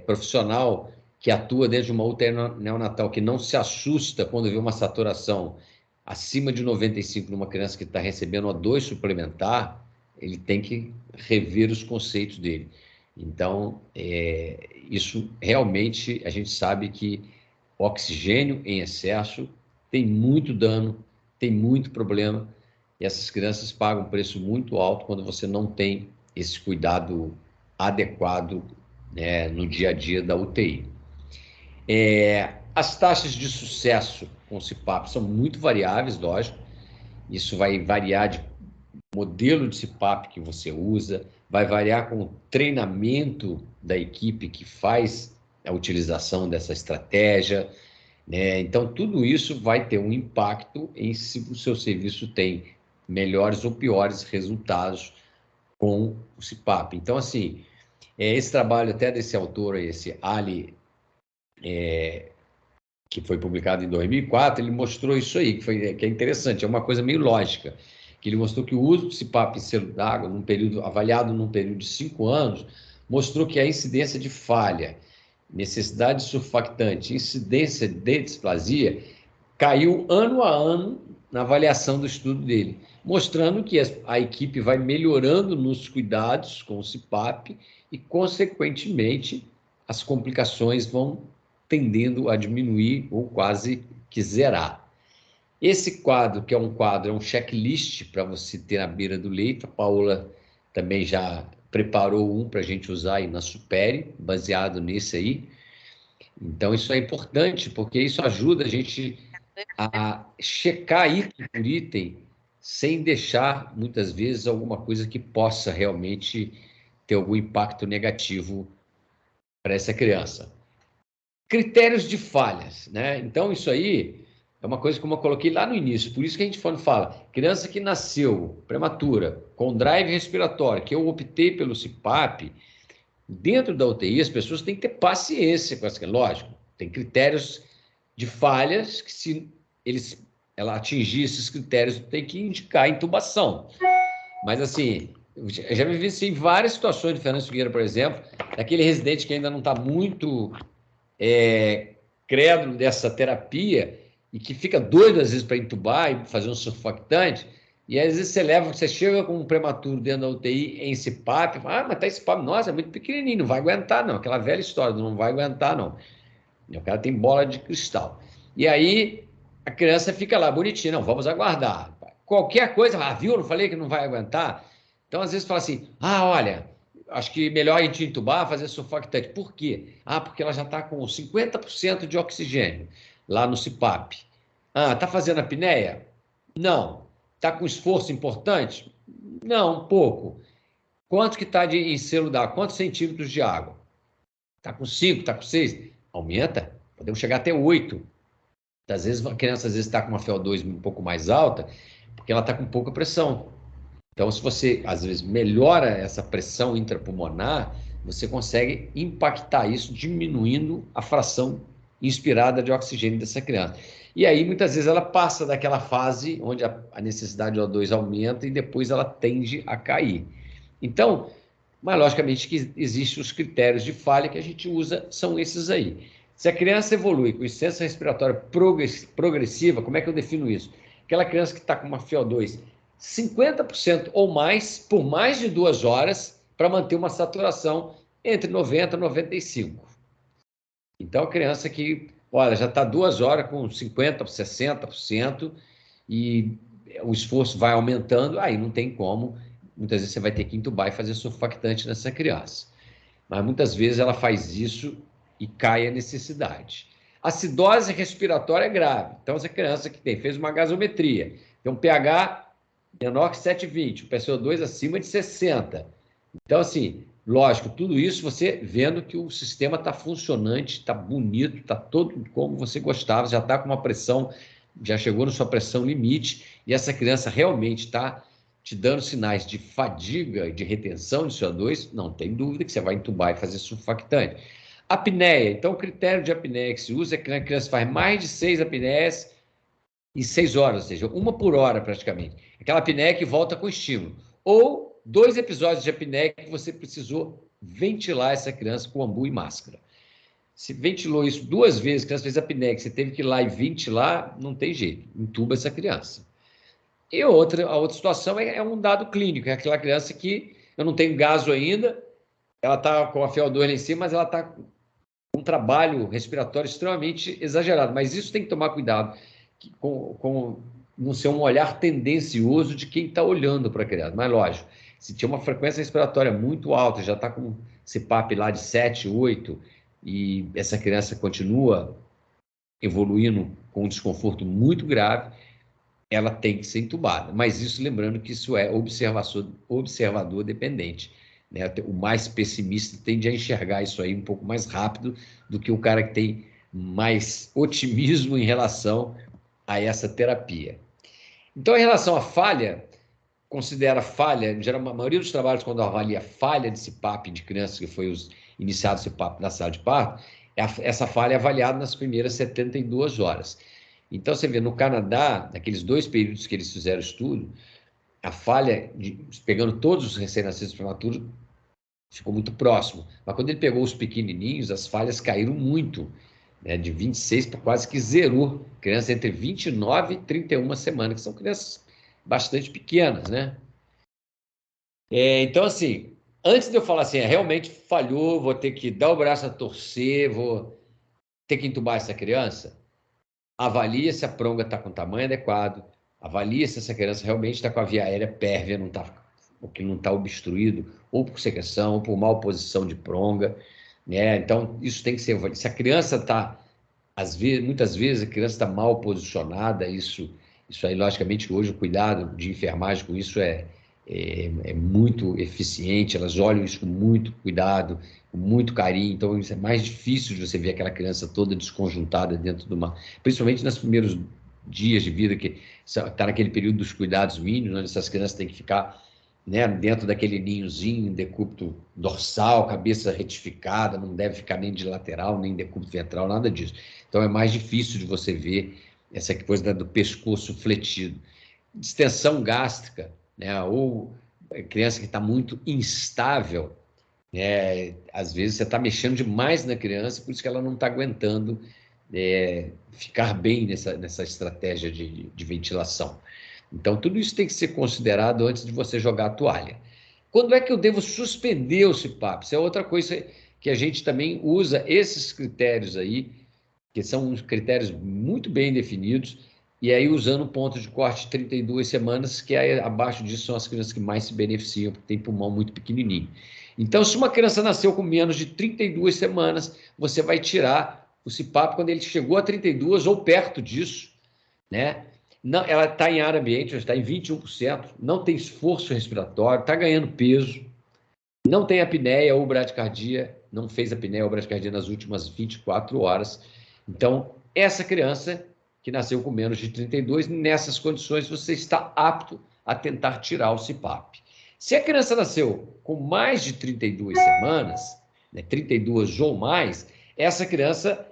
profissional que atua dentro de uma UTI neonatal que não se assusta quando vê uma saturação acima de 95 numa criança que está recebendo O2 suplementar, ele tem que rever os conceitos dele. Então, isso realmente a gente sabe que oxigênio em excesso tem muito dano, tem muito problema, e essas crianças pagam um preço muito alto quando você não tem esse cuidado adequado, né, no dia a dia da UTI. As taxas de sucesso com o CPAP são muito variáveis, lógico. Isso vai variar de modelo de CPAP que você usa, vai variar com o treinamento da equipe que faz a utilização dessa estratégia, né? Então, tudo isso vai ter um impacto em se o seu serviço tem melhores ou piores resultados com o CPAP. Então, assim, esse trabalho até desse autor, esse Ali, que foi publicado em 2004, ele mostrou isso aí, que é interessante, é uma coisa meio lógica, que ele mostrou que o uso de CPAP em selo d'água, avaliado num período de 5 anos, mostrou que a incidência de falha, necessidade de surfactante, incidência de displasia, caiu ano a ano na avaliação do estudo dele, mostrando que a equipe vai melhorando nos cuidados com o CPAP e, consequentemente, as complicações vão tendendo a diminuir ou quase que zerar. Esse quadro, que é um checklist para você ter na beira do leito, a Paola também já preparou um para a gente usar aí na Supere, baseado nesse aí. Então, isso é importante, porque isso ajuda a gente a checar item por item, sem deixar, muitas vezes, alguma coisa que possa realmente ter algum impacto negativo para essa criança. Critérios de falhas, né? Então, isso aí é uma coisa como eu coloquei lá no início, por isso que a gente fala, criança que nasceu prematura, com drive respiratório, que eu optei pelo CPAP, dentro da UTI as pessoas têm que ter paciência com essa, lógico, tem critérios de falhas que se ela atingir esses critérios, tem que indicar intubação. Mas assim, eu já vivenciei várias situações de Fernando Figueira, por exemplo, daquele residente que ainda não está muito crédulo dessa terapia e que fica doido às vezes para entubar e fazer um surfactante, e às vezes você chega com um prematuro dentro da UTI em CPAP, mas tá esse CPAP, nossa, é muito pequenininho, não vai aguentar não, aquela velha história, não vai aguentar não. O cara tem bola de cristal. E aí a criança fica lá bonitinha, não, vamos aguardar. Qualquer coisa, viu, não falei que não vai aguentar? Então às vezes fala assim, olha, acho que melhor a gente entubar, fazer surfactante. Por quê? Porque ela já está com 50% de oxigênio lá no CPAP. Está fazendo apneia? Não. Está com esforço importante? Não, pouco. Quanto que está em selo d'água? Quantos centímetros de água? Está com 5, está com 6? Aumenta. Podemos chegar até 8. Às vezes a criança está com uma FeO2 um pouco mais alta, porque ela está com pouca pressão. Então, se você, às vezes, melhora essa pressão intrapulmonar, você consegue impactar isso, diminuindo a fração inspirada de oxigênio dessa criança. E aí, muitas vezes, ela passa daquela fase onde a necessidade de O2 aumenta e depois ela tende a cair. Então, mas logicamente que existem os critérios de falha que a gente usa, são esses aí. Se a criança evolui com insuficiência respiratória progressiva, como é que eu defino isso? Aquela criança que está com uma FeO2 50% ou mais por mais de 2 horas para manter uma saturação entre 90% e 95%. Então, a criança que, olha, já está 2 horas com 50%, 60% e o esforço vai aumentando, aí não tem como, muitas vezes você vai ter que entubar e fazer surfactante nessa criança. Mas muitas vezes ela faz isso e cai a necessidade. Acidose respiratória é grave. Então, essa criança que fez uma gasometria, tem um pH menor que 7,20, o PCO2 acima de 60. Então, assim, lógico, tudo isso você vendo que o sistema está funcionante, está bonito, está todo como você gostava, já está com uma pressão, já chegou na sua pressão limite, e essa criança realmente está te dando sinais de fadiga e de retenção de CO2, não tem dúvida que você vai entubar e fazer surfactante. Apneia. Então, o critério de apneia que se usa é que a criança faz mais de 6 apneias em 6 horas, ou seja, uma por hora praticamente. Aquela apneia que volta com estímulo. Ou 2 episódios de apneia que você precisou ventilar essa criança com ambu e máscara. Se ventilou isso 2 vezes, a criança fez apneia, que você teve que ir lá e ventilar, não tem jeito, entuba essa criança. E a outra situação é um dado clínico, é aquela criança que eu não tenho gaso ainda, ela está com a FeO2 lá em cima, mas ela está com um trabalho respiratório extremamente exagerado. Mas isso tem que tomar cuidado, com não ser um olhar tendencioso de quem está olhando para a criança. Mas, lógico, se tinha uma frequência respiratória muito alta, já está com CPAP lá de 7, 8, e essa criança continua evoluindo com um desconforto muito grave, ela tem que ser entubada. Mas isso, lembrando que isso é observador dependente. Né? O mais pessimista tende a enxergar isso aí um pouco mais rápido do que o cara que tem mais otimismo em relação a essa terapia. Então, em relação à falha, considera falha, em geral, a maioria dos trabalhos, quando avalia falha de CPAP de crianças que foi iniciado CPAP na sala de parto, essa falha é avaliada nas primeiras 72 horas. Então, você vê, no Canadá, naqueles 2 períodos que eles fizeram o estudo, a falha, pegando todos os recém-nascidos prematuros, ficou muito próximo. Mas quando ele pegou os pequenininhos, as falhas caíram muito, né, de 26 para quase que zerou. Crianças entre 29 e 31 semanas, que são crianças bastante pequenas, né? Então, assim, antes de eu falar assim, realmente falhou, vou ter que dar o braço a torcer, vou ter que entubar essa criança, avalia se a pronga está com tamanho adequado, avalia se essa criança realmente está com a via aérea pérvia, não está ou que não está obstruído, ou por secreção, ou por mal posição de pronga, né? Então, isso tem que ser... Se a criança está, muitas vezes, a criança está mal posicionada, isso aí, logicamente, hoje o cuidado de enfermagem com isso é muito eficiente, elas olham isso com muito cuidado, com muito carinho, então isso é mais difícil de você ver aquela criança toda desconjuntada dentro de uma... Principalmente nos primeiros dias de vida, que está naquele período dos cuidados mínimos, onde essas crianças têm que ficar, né, dentro daquele ninhozinho, decúbito dorsal, cabeça retificada, não deve ficar nem de lateral, nem decúbito ventral, nada disso. Então é mais difícil de você ver essa coisa do pescoço fletido. Distensão gástrica, né, ou criança que está muito instável, né, às vezes você está mexendo demais na criança, por isso que ela não está aguentando ficar bem nessa estratégia de ventilação. Então, tudo isso tem que ser considerado antes de você jogar a toalha. Quando é que eu devo suspender o CPAP? Isso é outra coisa que a gente também usa, esses critérios aí, que são uns critérios muito bem definidos, e aí usando o ponto de corte de 32 semanas, que aí, abaixo disso são as crianças que mais se beneficiam, porque tem pulmão muito pequenininho. Então, se uma criança nasceu com menos de 32 semanas, você vai tirar o CPAP quando ele chegou a 32 ou perto disso, né? Não, ela está em ar ambiente, está em 21%, não tem esforço respiratório, está ganhando peso, não tem apneia ou bradicardia, não fez apneia ou bradicardia nas últimas 24 horas. Então, essa criança que nasceu com menos de 32, nessas condições você está apto a tentar tirar o CPAP. Se a criança nasceu com mais de 32 semanas, né, 32 ou mais, essa criança,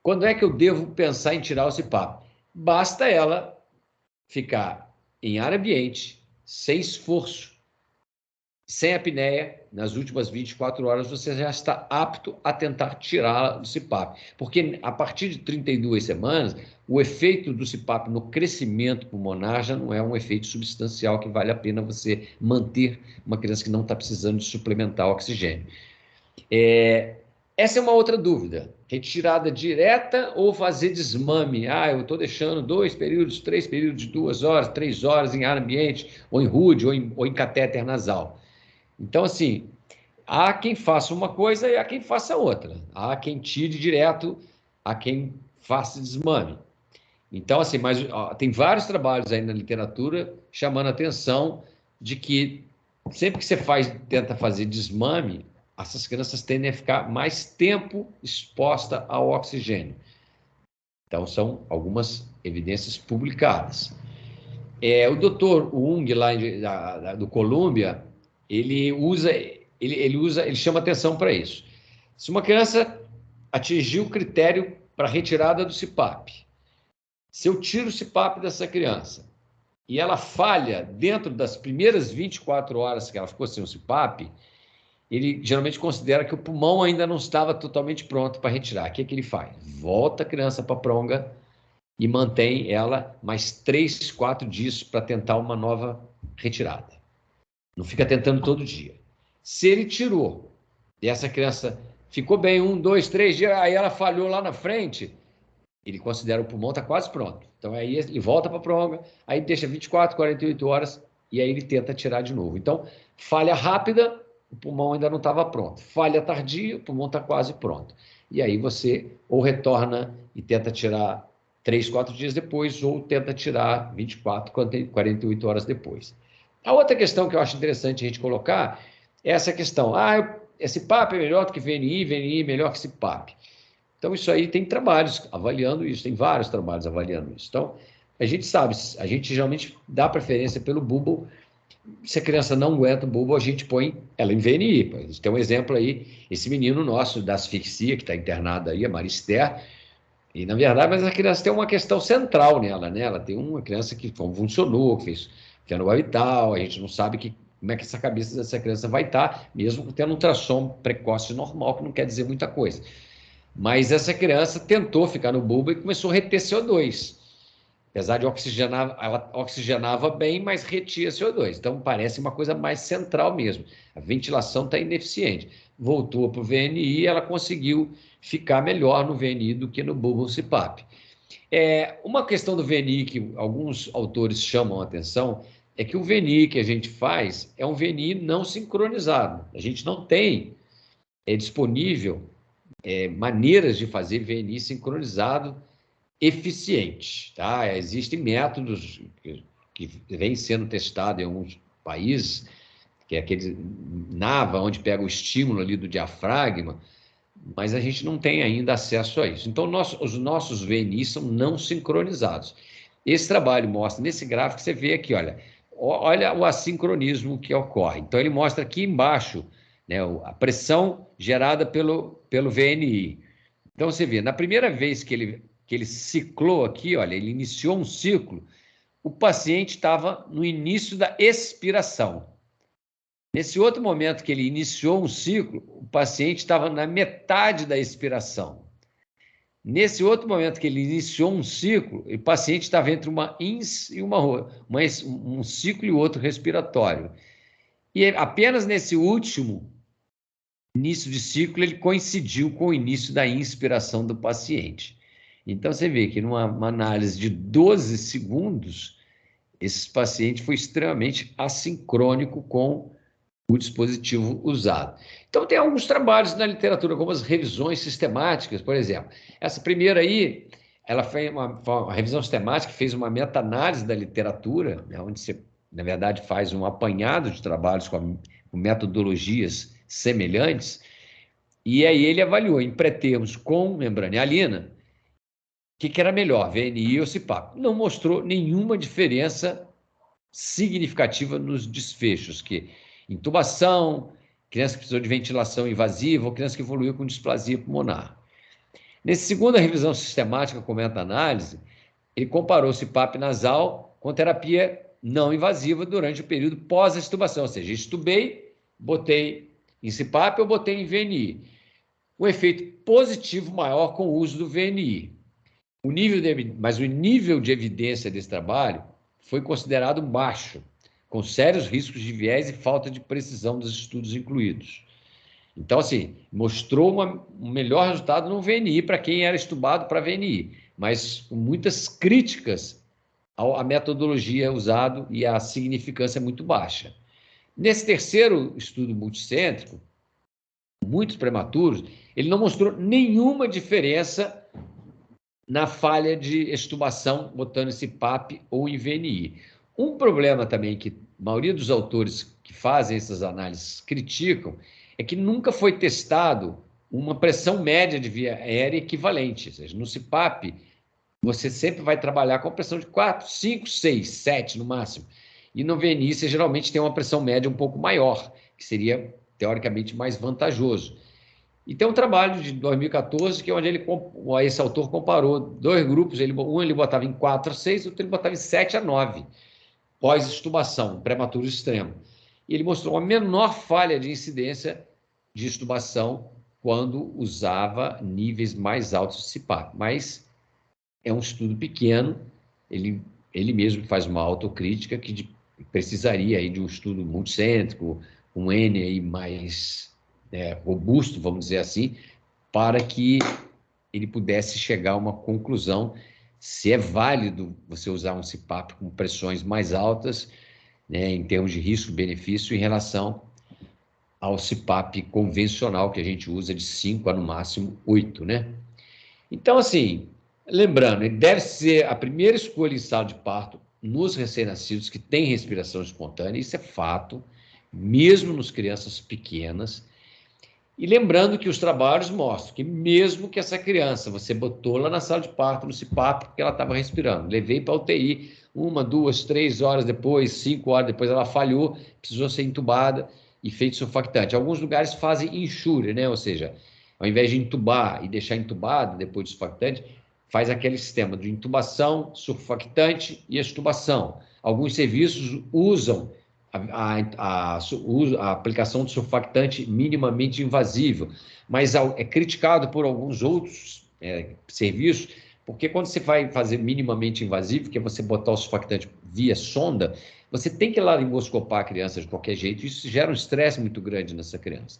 quando é que eu devo pensar em tirar o CPAP? Basta ela ficar em ar ambiente, sem esforço, sem apneia, nas últimas 24 horas, você já está apto a tentar tirá-la do CPAP. Porque a partir de 32 semanas, o efeito do CPAP no crescimento pulmonar já não é um efeito substancial que vale a pena você manter uma criança que não está precisando de suplementar oxigênio. Essa é uma outra dúvida. Retirada direta ou fazer desmame? Eu estou deixando 2 períodos, 3 períodos de 2 horas, 3 horas em ar ambiente, ou em RUD, ou em catéter nasal. Então, assim, há quem faça uma coisa e há quem faça outra. Há quem tire direto, há quem faça desmame. Então, assim, mas tem vários trabalhos aí na literatura chamando a atenção de que sempre que você tenta fazer desmame, essas crianças tendem a ficar mais tempo exposta ao oxigênio. Então, são algumas evidências publicadas. O Dr. Ung, lá do Colômbia, ele chama atenção para isso. Se uma criança atingir o critério para retirada do CPAP, se eu tiro o CPAP dessa criança e ela falha dentro das primeiras 24 horas que ela ficou sem o CPAP, ele geralmente considera que o pulmão ainda não estava totalmente pronto para retirar. O que ele faz? Volta a criança para a pronga e mantém ela mais 3, 4 dias para tentar uma nova retirada. Não fica tentando todo dia. Se ele tirou e essa criança ficou bem 1, 2, 3 dias, aí ela falhou lá na frente, ele considera o pulmão está quase pronto. Então, aí ele volta para a pronga, aí deixa 24, 48 horas e aí ele tenta tirar de novo. Então, falha rápida, o pulmão ainda não estava pronto. Falha tardia, o pulmão está quase pronto. E aí você ou retorna e tenta tirar 3, 4 dias depois, ou tenta tirar 24, 48 horas depois. A outra questão que eu acho interessante a gente colocar é essa questão. Esse CPAP é melhor do que VNI, VNI é melhor que CPAP. Então, isso aí tem trabalhos avaliando isso, tem vários trabalhos avaliando isso. Então, a gente sabe, a gente geralmente dá preferência pelo bulbo. Se a criança não aguenta o bulbo, a gente põe ela em VNI. A gente tem um exemplo aí, esse menino nosso da asfixia, que está internado aí, a Marister, e na verdade, mas a criança tem uma questão central nela, né? Ela tem uma criança que convulsionou, que fez piano vital, a gente não sabe como é que essa cabeça dessa criança vai estar, mesmo tendo um ultrassom precoce normal, que não quer dizer muita coisa. Mas essa criança tentou ficar no bulbo e começou a reter CO2. Apesar de oxigenar, ela oxigenava bem, mas retia CO2. Então, parece uma coisa mais central mesmo. A ventilação está ineficiente. Voltou para o VNI e ela conseguiu ficar melhor no VNI do que no bulbo CPAP. Uma questão do VNI que alguns autores chamam a atenção é que o VNI que a gente faz é um VNI não sincronizado. A gente não tem disponível maneiras de fazer VNI sincronizado eficiente. Tá? Existem métodos que vêm sendo testados em alguns países, que é aquele NAVA, onde pega o estímulo ali do diafragma, mas a gente não tem ainda acesso a isso. Então, os nossos VNI são não sincronizados. Esse trabalho mostra, nesse gráfico, você vê aqui, olha o assincronismo que ocorre. Então, ele mostra aqui embaixo, né, a pressão gerada pelo VNI. Então, você vê, na primeira vez que ele ciclou aqui, olha, ele iniciou um ciclo, o paciente estava no início da expiração. Nesse outro momento que ele iniciou um ciclo, o paciente estava na metade da expiração. Nesse outro momento que ele iniciou um ciclo, o paciente estava entre um ciclo e outro respiratório. E apenas nesse último início de ciclo, ele coincidiu com o início da inspiração do paciente. Então, você vê que numa análise de 12 segundos, esse paciente foi extremamente assincrônico com o dispositivo usado. Então, tem alguns trabalhos na literatura, como as revisões sistemáticas, por exemplo. Essa primeira aí, ela fez uma revisão sistemática, fez uma meta-análise da literatura, né, onde você, na verdade, faz um apanhado de trabalhos com metodologias semelhantes, e aí ele avaliou em pré-termos com membrana hialina o que era melhor, VNI ou CPAP. Não mostrou nenhuma diferença significativa nos desfechos, que intubação, criança que precisou de ventilação invasiva ou criança que evoluiu com displasia pulmonar. Nessa segunda revisão sistemática com meta-análise, ele comparou CPAP nasal com terapia não invasiva durante o período pós-extubação, ou seja, estubei, botei em CPAP ou botei em VNI. Um efeito positivo maior com o uso do VNI. Mas o nível de evidência desse trabalho foi considerado baixo, com sérios riscos de viés e falta de precisão dos estudos incluídos. Então, assim, mostrou um melhor resultado no VNI para quem era estubado para VNI, mas com muitas críticas à metodologia usada e à significância muito baixa. Nesse terceiro estudo multicêntrico, muitos prematuros, ele não mostrou nenhuma diferença na falha de extubação botando esse PAP ou em VNI. Um problema também que a maioria dos autores que fazem essas análises criticam é que nunca foi testado uma pressão média de via aérea equivalente. Ou seja, no CPAP, você sempre vai trabalhar com a pressão de 4, 5, 6, 7 no máximo. E no VNI, você geralmente tem uma pressão média um pouco maior, que seria, teoricamente, mais vantajoso. E tem um trabalho de 2014, que é onde esse autor comparou dois grupos, um ele botava em 4 a 6, outro ele botava em 7 a 9, pós-extubação, prematuro extremo. E ele mostrou uma menor falha de incidência de extubação quando usava níveis mais altos de CPAP. Mas é um estudo pequeno, ele mesmo faz uma autocrítica que precisaria aí de um estudo multicêntrico, um N aí mais robusto, vamos dizer assim, para que ele pudesse chegar a uma conclusão se é válido você usar um CPAP com pressões mais altas, né, em termos de risco-benefício, em relação ao CPAP convencional que a gente usa de 5 a, no máximo, 8, né? Então, assim, lembrando, ele deve ser a primeira escolha em sala de parto nos recém-nascidos que têm respiração espontânea, isso é fato, mesmo nos crianças pequenas. E lembrando que os trabalhos mostram que mesmo que essa criança, você botou lá na sala de parto, no CPAP, porque ela estava respirando, levei para a UTI, 1, 2, 3 horas depois, 5 horas depois, ela falhou, precisou ser entubada e feito surfactante. Alguns lugares fazem enxure, né? Ou seja, ao invés de entubar e deixar entubado depois do surfactante, faz aquele sistema de intubação, surfactante e extubação. Alguns serviços usam a aplicação de surfactante minimamente invasivo, mas é criticado por alguns outros serviços, porque quando você vai fazer minimamente invasivo, que é você botar o surfactante via sonda, você tem que ir lá endoscopar a criança de qualquer jeito, isso gera um estresse muito grande nessa criança.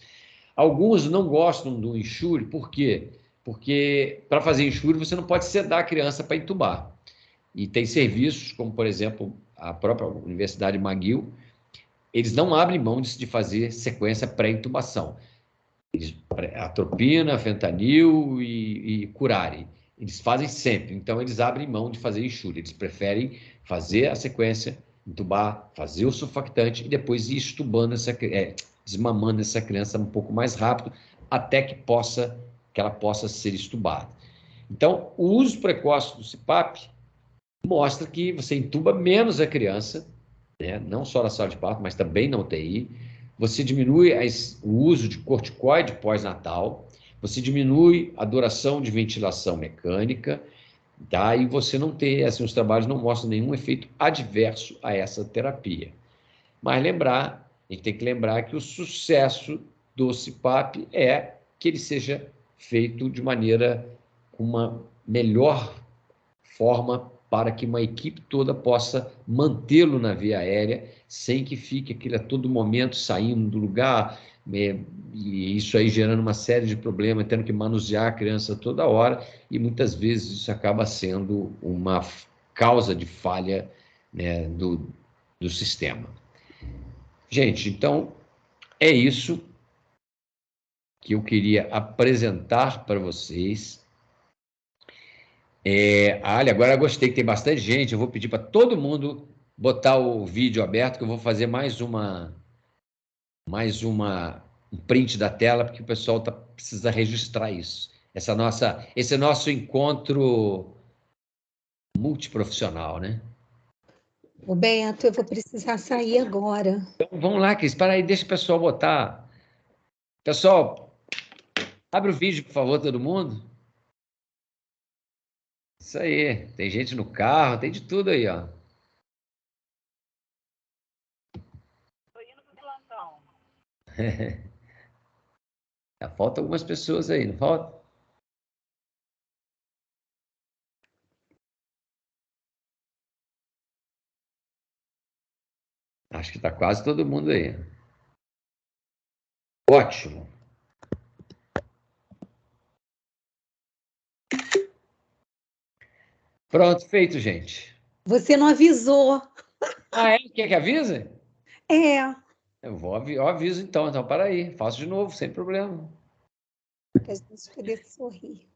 Alguns não gostam do enxure, por quê? Porque para fazer enxure você não pode sedar a criança para entubar. E tem serviços, como por exemplo a própria Universidade McGill, eles não abrem mão de fazer sequência pré-intubação. Atropina, fentanil e curare. Eles fazem sempre, então eles abrem mão de fazer enxúria. Eles preferem fazer a sequência, intubar, fazer o surfactante e depois ir estubando desmamando essa criança um pouco mais rápido, até que ela possa ser estubada. Então, o uso precoce do CPAP mostra que você intuba menos a criança, né? Não só na sala de parto, mas também na UTI. Você diminui o uso de corticoide pós-natal, você diminui a duração de ventilação mecânica, tá? E você não tem, assim, os trabalhos não mostram nenhum efeito adverso a essa terapia. Mas a gente tem que lembrar que o sucesso do CPAP é que ele seja feito de maneira, com uma melhor forma para que uma equipe toda possa mantê-lo na via aérea, sem que fique aquele a todo momento saindo do lugar, e isso aí gerando uma série de problemas, tendo que manusear a criança toda hora, e muitas vezes isso acaba sendo uma causa de falha, né, do sistema. Gente, então, é isso que eu queria apresentar para vocês. Olha, agora eu gostei que tem bastante gente, eu vou pedir para todo mundo botar o vídeo aberto, que eu vou fazer mais um print da tela, porque o pessoal precisa registrar isso. Esse nosso encontro multiprofissional, né? O Beto, eu vou precisar sair agora. Então, vamos lá, Cris, para aí, deixa o pessoal botar. Pessoal, abre o vídeo, por favor, todo mundo. Isso aí, tem gente no carro, tem de tudo aí, ó. Tô indo pro plantão. Já falta algumas pessoas aí, não falta? Acho que está quase todo mundo aí. Ótimo. Pronto, feito, gente. Você não avisou. Ah, é? Quer que avise? É. Eu aviso então. Então, para aí. Faço de novo, sem problema. Para a gente poder sorrir.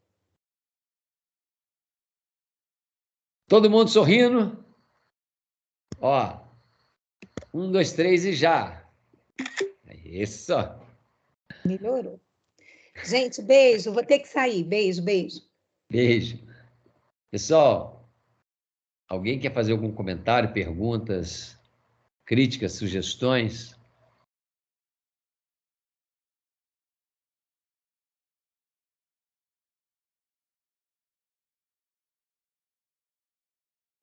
Todo mundo sorrindo. Ó. 1, 2, 3 e já. Isso. Melhorou. Gente, beijo. Vou ter que sair. Beijo, beijo. Beijo. Pessoal, alguém quer fazer algum comentário, perguntas, críticas, sugestões?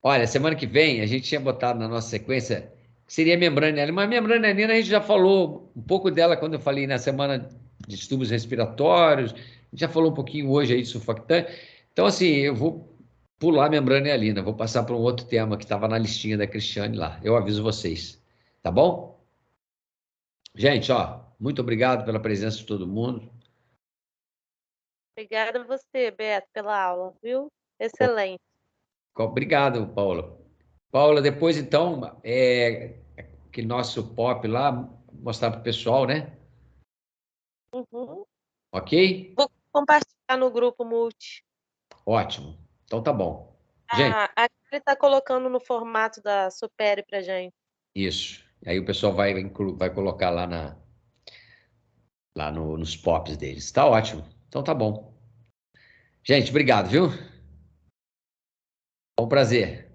Olha, semana que vem a gente tinha botado na nossa sequência que seria a membrana alina, mas a membrana alina a gente já falou um pouco dela quando eu falei na semana de tubos respiratórios, a gente já falou um pouquinho hoje aí de surfactante. Então, assim, eu vou pular a membrana alina, vou passar para um outro tema que estava na listinha da Cristiane lá. Eu aviso vocês, tá bom? Gente, ó, muito obrigado pela presença de todo mundo. Obrigada a você, Beto, pela aula, viu? Excelente. Obrigado, Paula. Paula, depois, então, aquele nosso pop lá, mostrar para o pessoal, né? Uhum. Ok? Vou compartilhar no grupo multi. Ótimo. Então tá bom. Gente, A ele está colocando no formato da Supere para gente. isso. Aí o pessoal vai colocar lá, nos pops deles. Tá ótimo. Então tá bom. Gente, obrigado, viu? Foi um prazer.